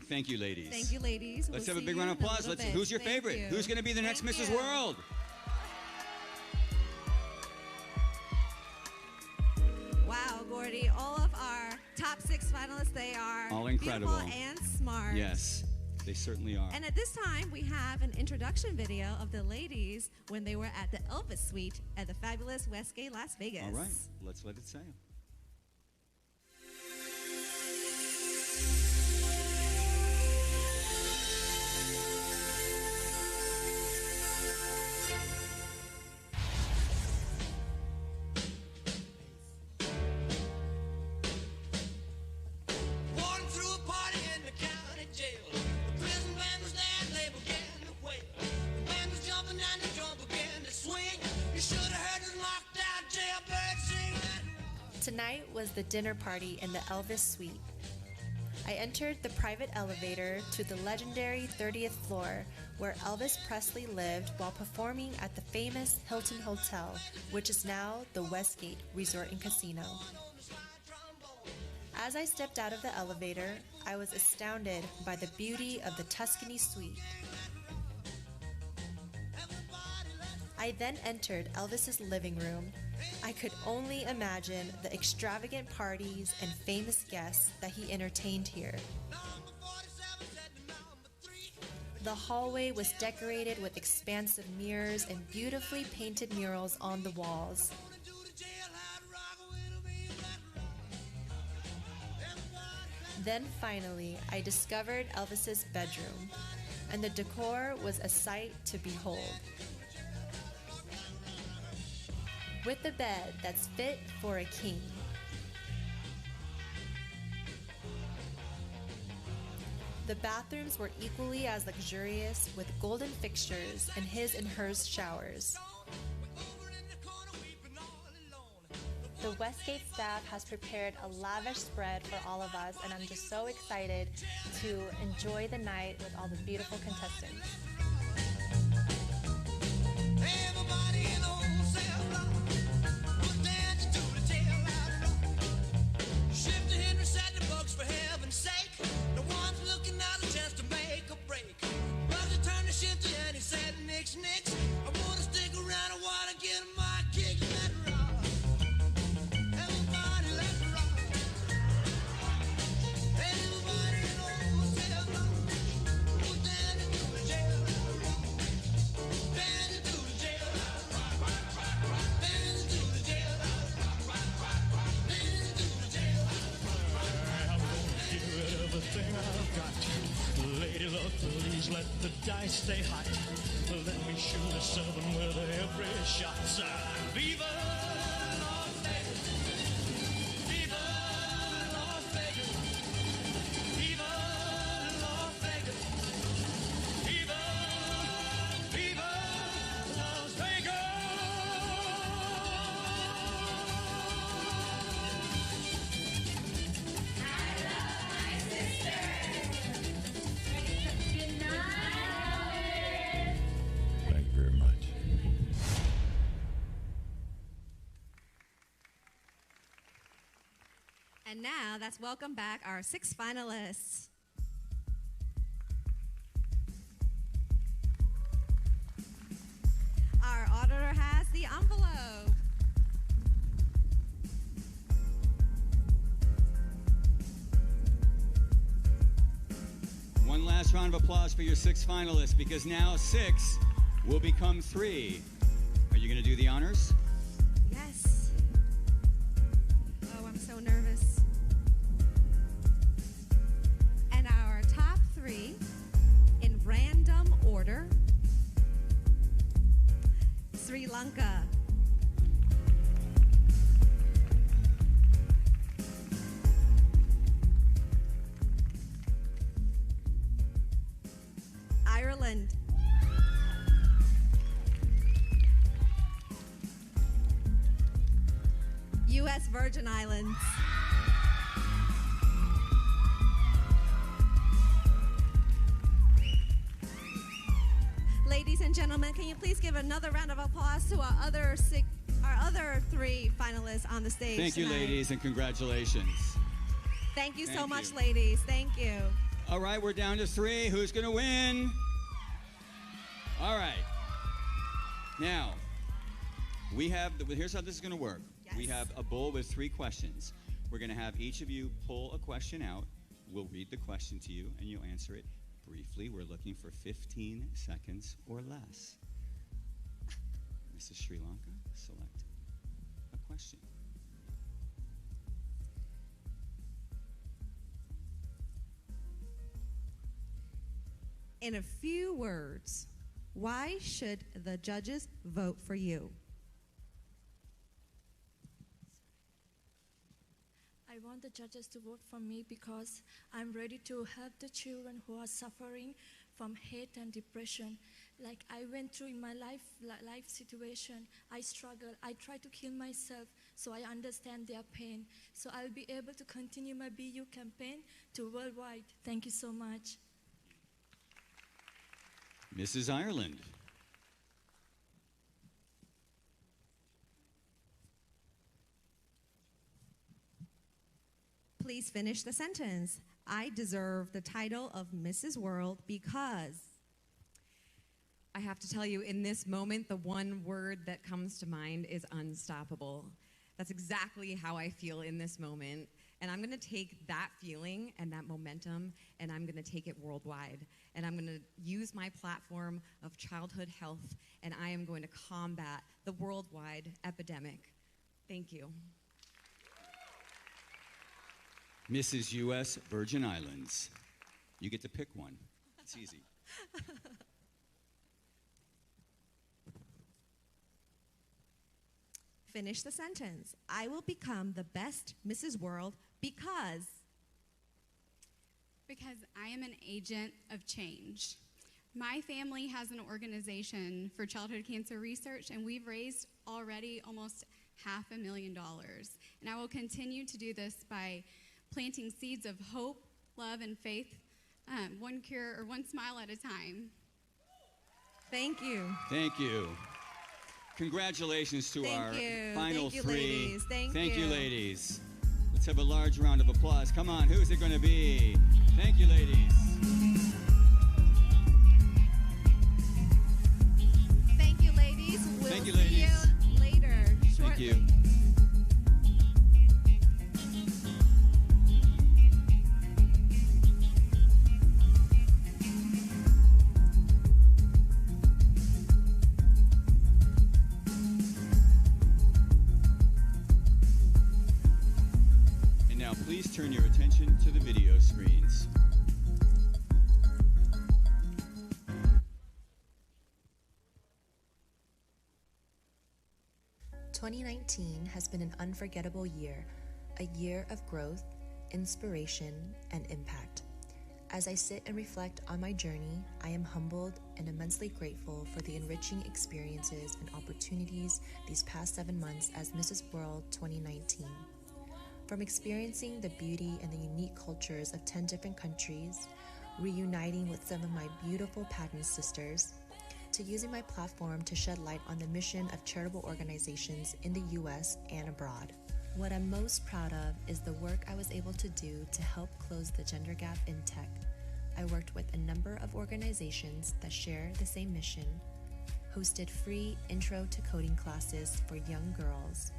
Thank you, ladies. Thank you, ladies. Let's We'll have a see big you round of in a applause. little bit. Who's your Thank favorite? you. Who's going to be the next Thank Mrs. you. World? Wow, Gordy, all of our top 6 finalists, they are All incredible. beautiful and smart. Yes, they certainly are. And at this time, we have an introduction video of the ladies when they were at the Elvis Suite at the fabulous Westgate, Las Vegas. All right, let's let it sail. Walking through a party in the county jail. The prison band was there and they began to wail. The band was jumping and the drum began to swing. You should have heard the knocked out jailbird sing. Tonight was the dinner party in the Elvis Suite. I entered the private elevator to the legendary 30th floor where Elvis Presley lived while performing at the famous Hilton Hotel, which is now the Westgate Resort and Casino. As I stepped out of the elevator, I was astounded by the beauty of the Tuscany Suite. I then entered Elvis's living room. I could only imagine the extravagant parties and famous guests that he entertained here. The hallway was decorated with expansive mirrors and beautifully painted murals on the walls. Then finally, I discovered Elvis's bedroom, and the decor was a sight to behold. With a bed that's fit for a king. The bathrooms were equally as luxurious with golden fixtures and his and hers showers. The Westgate staff has prepared a lavish spread for all of us, and I'm just so excited to enjoy the night with all the beautiful contestants. Everybody in the wholesale block was dancing to the tail light rock. Shift to Henry said the bugs for heaven's sake. The one's looking at a chance to make a break. Bugsy turned to Shifty and he said, Nix, Nix, I wanna stick around, I wanna get my kick. Let it rock. Everybody let it rock. Everybody in the wholesale block was dancing to the tail light rock. Dancing to the tail light rock. Dancing to the tail light rock. Dancing to the tail light rock. I'm gonna give it everything I've got. Lady luck, please let the dice stay hot. Let me shoot a 7 with every shot. Viva Las Vegas! Viva Las Vegas! Viva Las Vegas! Viva, Viva Las Vegas! Thank you very much. now, let's welcome back our 6 finalists. Our auditor has the envelope. One last round of applause for your 6 finalists, because now 6 will become 3. Are you going to do the honors? Yes. Oh, I'm so nervous. And our top 3 in random order: Sri Lanka, Ireland, U.S. Virgin Islands, ladies and gentlemen, can you please give another round of applause to our other 3 finalists on the stage Thank you, tonight. ladies, and congratulations. Thank you so Thank much, you. ladies. Thank you. All right, we're down to 3. Who's going to win? All right. Now, here's how this is going to work. Yes. We have a bowl with 3 questions. We're going to have each of you pull a question out. We'll read the question to you, and you'll answer it briefly. We're looking for 15 seconds or less. Mrs. Sri Lanka, select a question. In a few words, why should the judges vote for you? I want the judges to vote for me because I'm ready to help the children who are suffering from hate and depression. Like I went through in my life situation, I struggle, I try to kill myself, so I understand their pain. So I'll be able to continue my BU campaign to worldwide. Thank you so much. Mrs. Ireland. Please finish the sentence. I deserve the title of Mrs. World because. I have to tell you, in this moment, the one word that comes to mind is unstoppable. That's exactly how I feel in this moment. And I'm going to take that feeling and that momentum, and I'm going to take it worldwide. And I'm going to use my platform of childhood health, and I am going to combat the worldwide epidemic. Thank you. Mrs. U.S. Virgin Islands. You get to pick one. It's easy. Finish the sentence. I will become the best Mrs. World because. Because I am an agent of change. My family has an organization for childhood cancer research, and we've raised already almost $500,000. And I will continue to do this by planting seeds of hope, love, and faith, one cure or one smile at a time. Thank you. Thank you. Congratulations to our final Thank you, 3. ladies. Thank you, ladies. Let's have a large round of applause. Come on, who's it going to be? Thank you, ladies. Thank you, ladies. We'll Thank you, see ladies. you later. Thank Shortly. you. And now please turn your attention to the video screens. "2019 has been an unforgettable year, a year of growth, inspiration, and impact. As I sit and reflect on my journey, I am humbled and immensely grateful for the enriching experiences and opportunities these past 7 months as Mrs. World 2019. From experiencing the beauty and the unique cultures of 10 different countries, reuniting with some of my beautiful pageant sisters, to using my platform to shed light on the mission of charitable organizations in the U.S. and abroad. What I'm most proud of is the work I was able to do to help close the gender gap in tech. I worked with a number of organizations that share the same mission, hosted free intro to coding classes for young girls,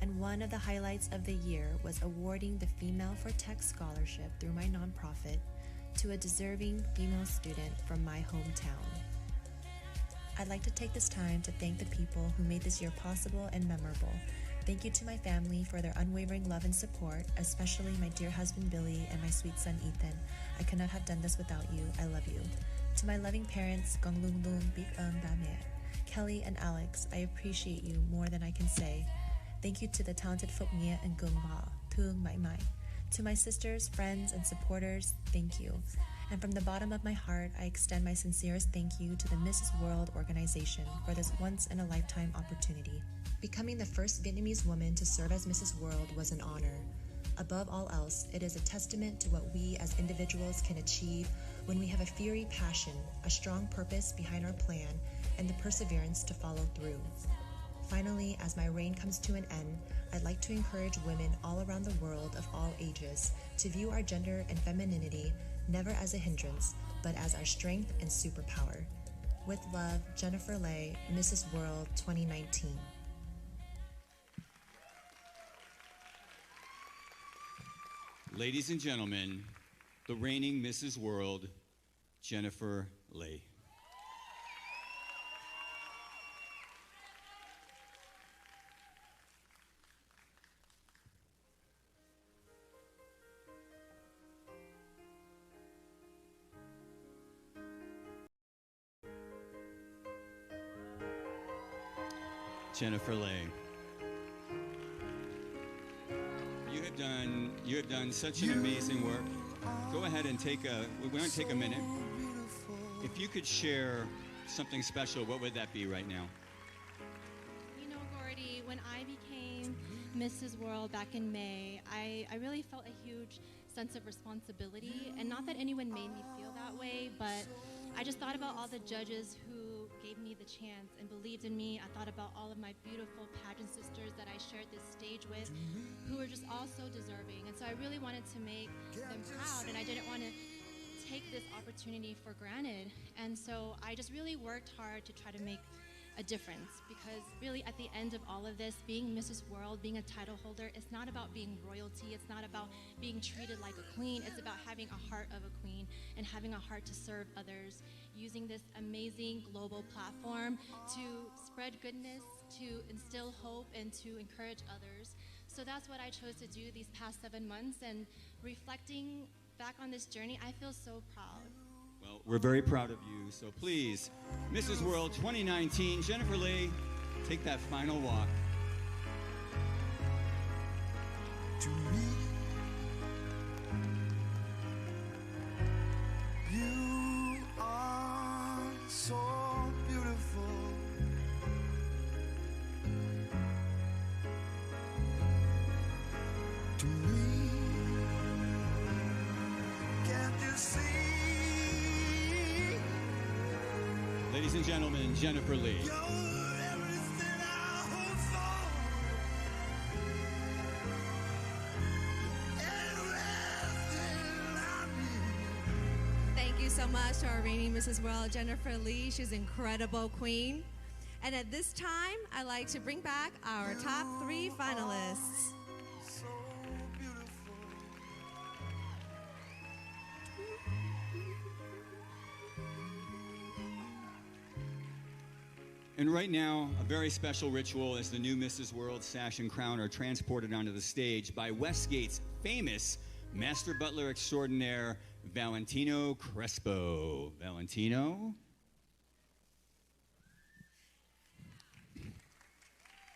and one of the highlights of the year was awarding the Female for Tech Scholarship through my nonprofit to a deserving female student from my hometown. I'd like to take this time to thank the people who made this year possible and memorable. Thank you to my family for their unwavering love and support, especially my dear husband Billy and my sweet son Ethan. I could not have done this without you. I love you. To my loving parents, Gong Lung Lung, Big Dame, Kelly and Alex, I appreciate you more than I can say. Thank you to the talented Phúc Nghĩa and Gung Ma, Thương Mai Mai. To my sisters, friends, and supporters, thank you. And from the bottom of my heart, I extend my sincerest thank you to the Mrs. World organization for this once-in-a-lifetime opportunity. Becoming the first Vietnamese woman to serve as Mrs. World was an honor. Above all else, it is a testament to what we as individuals can achieve when we have a fiery passion, a strong purpose behind our plan, and the perseverance to follow through. Finally, as my reign comes to an end, I'd like to encourage women all around the world of all ages to view our gender and femininity never as a hindrance, but as our strength and superpower. With love, Jennifer Lay, Mrs. World 2019. Ladies and gentlemen, the reigning Mrs. World, Jennifer Lay. Jennifer Lay. You have done such an amazing work. Go ahead and we're going to take a minute. If you could share something special, what would that be right now? You know, Gordy, when I became Mrs. World back in May, I really felt a huge sense of responsibility, and not that anyone made me feel that way, but I just thought about all the judges who gave me the chance and believed in me. I thought about all of my beautiful pageant sisters that I shared this stage with, who were just all so deserving. And so I really wanted to make them proud, and I didn't want to take this opportunity for granted. And so I just really worked hard to try to make a difference, because really at the end of all of this, being Mrs. World, being a title holder, it's not about being royalty, it's not about being treated like a queen, it's about having a heart of a queen and having a heart to serve others, using this amazing global platform to spread goodness, to instill hope, and to encourage others. So that's what I chose to do these past 7 months, and reflecting back on this journey, I feel so proud. Well, we're very proud of you, so please, Mrs. World 2019, Jennifer Lee, take that final walk. To me, you are so beautiful. To me, can't you see? Ladies and gentlemen, Jennifer Lee. Thank you so much to our reigning Mrs. World, Jennifer Lee. She's an incredible queen. And at this time, I'd like to bring back our top 3 finalists. And right now, a very special ritual as the new Mrs. World sash and crown are transported onto the stage by Westgate's famous Master Butler Extraordinaire, Valentino Crespo. Valentino?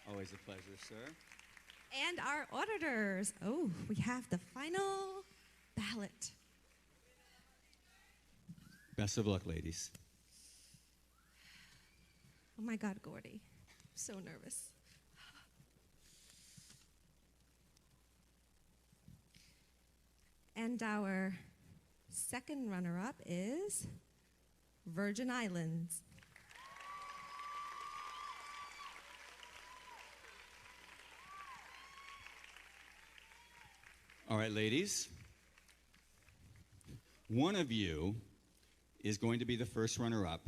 Always a pleasure, sir. And our auditors. Oh, we have the final ballot. Best of luck, ladies. Oh my God, Gordy. I'm so nervous. And our second runner-up is Virgin Islands. All right, ladies. One of you is going to be the first runner-up.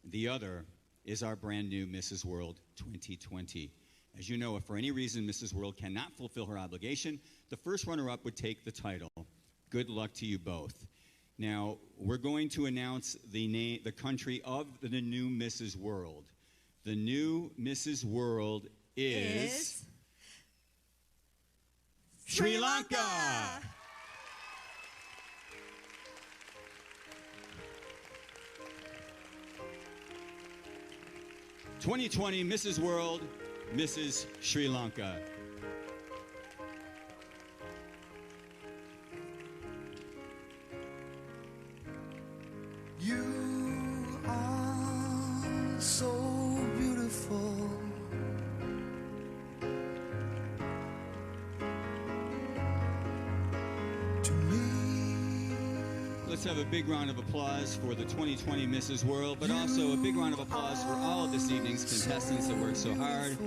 The other is our brand new Mrs. World 2020. As you know, if for any reason Mrs. World cannot fulfill her obligation, the first runner-up would take the title. Good luck to you both. Now, we're going to announce the country of the new Mrs. World. The new Mrs. World is Sri Lanka. 2020 Mrs. World, Mrs. Sri Lanka. You are so beautiful. To me. Let's have a big round of applause for the 2020 Mrs. World, but also a big round of applause for all of this evening's contestants that worked so hard.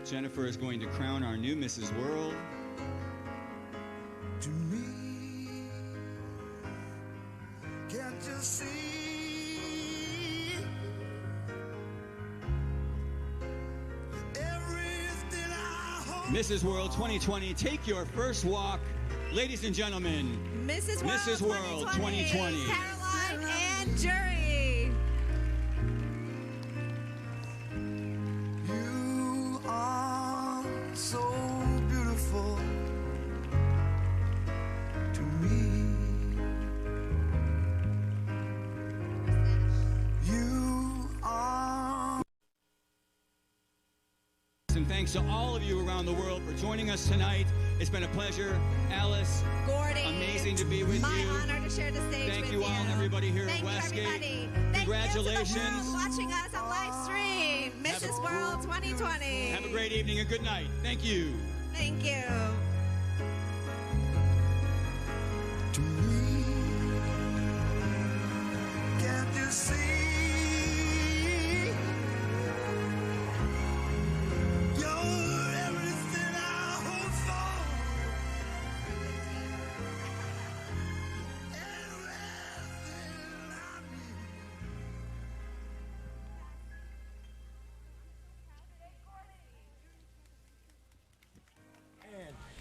Jennifer is going to crown our new Mrs. World. To me, can't you see? Everything I hope. Mrs. World 2020, take your first walk. Ladies and gentlemen, Mrs. World 2020. Caroline and Jury. You are so beautiful to me. You are. And thanks to all of you around the world for joining us tonight. It's been a pleasure. Alice, Gordy, amazing to be with my you. honor to share the stage Thank with you all and everybody here Thank at Westgate. You, everybody. Congratulations. Thank you to the world watching us on live stream. Mrs. World 2020. Have a great evening and good night. Thank you. Thank you. To me, can't you see? You're everything I hope for.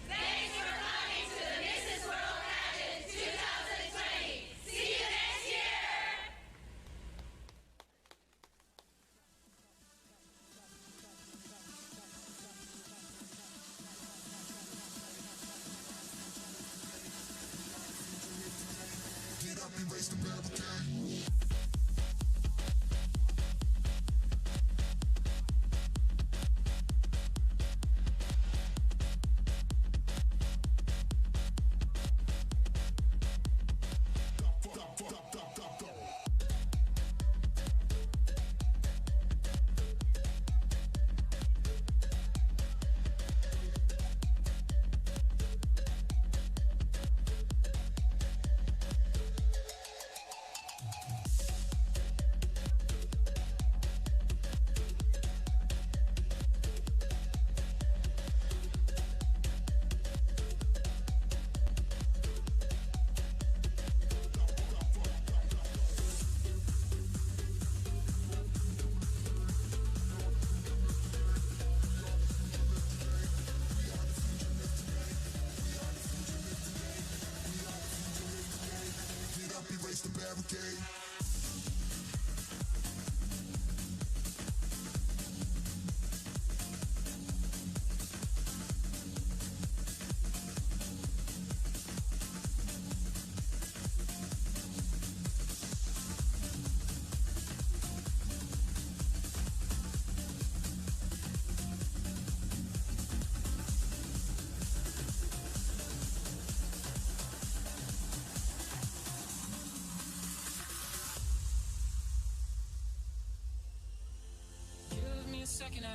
Thanks for coming to the Mrs. World Pageant 2020. See you next year. Get up and raise the barricade. Get up and raise the barricade. Give me a second,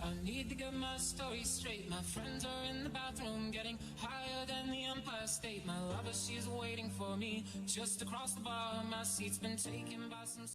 I need to get my story straight. My friends are in the bathroom getting higher than the Empire State. My lover, she's waiting for me just across the bar. My seat's been taken by some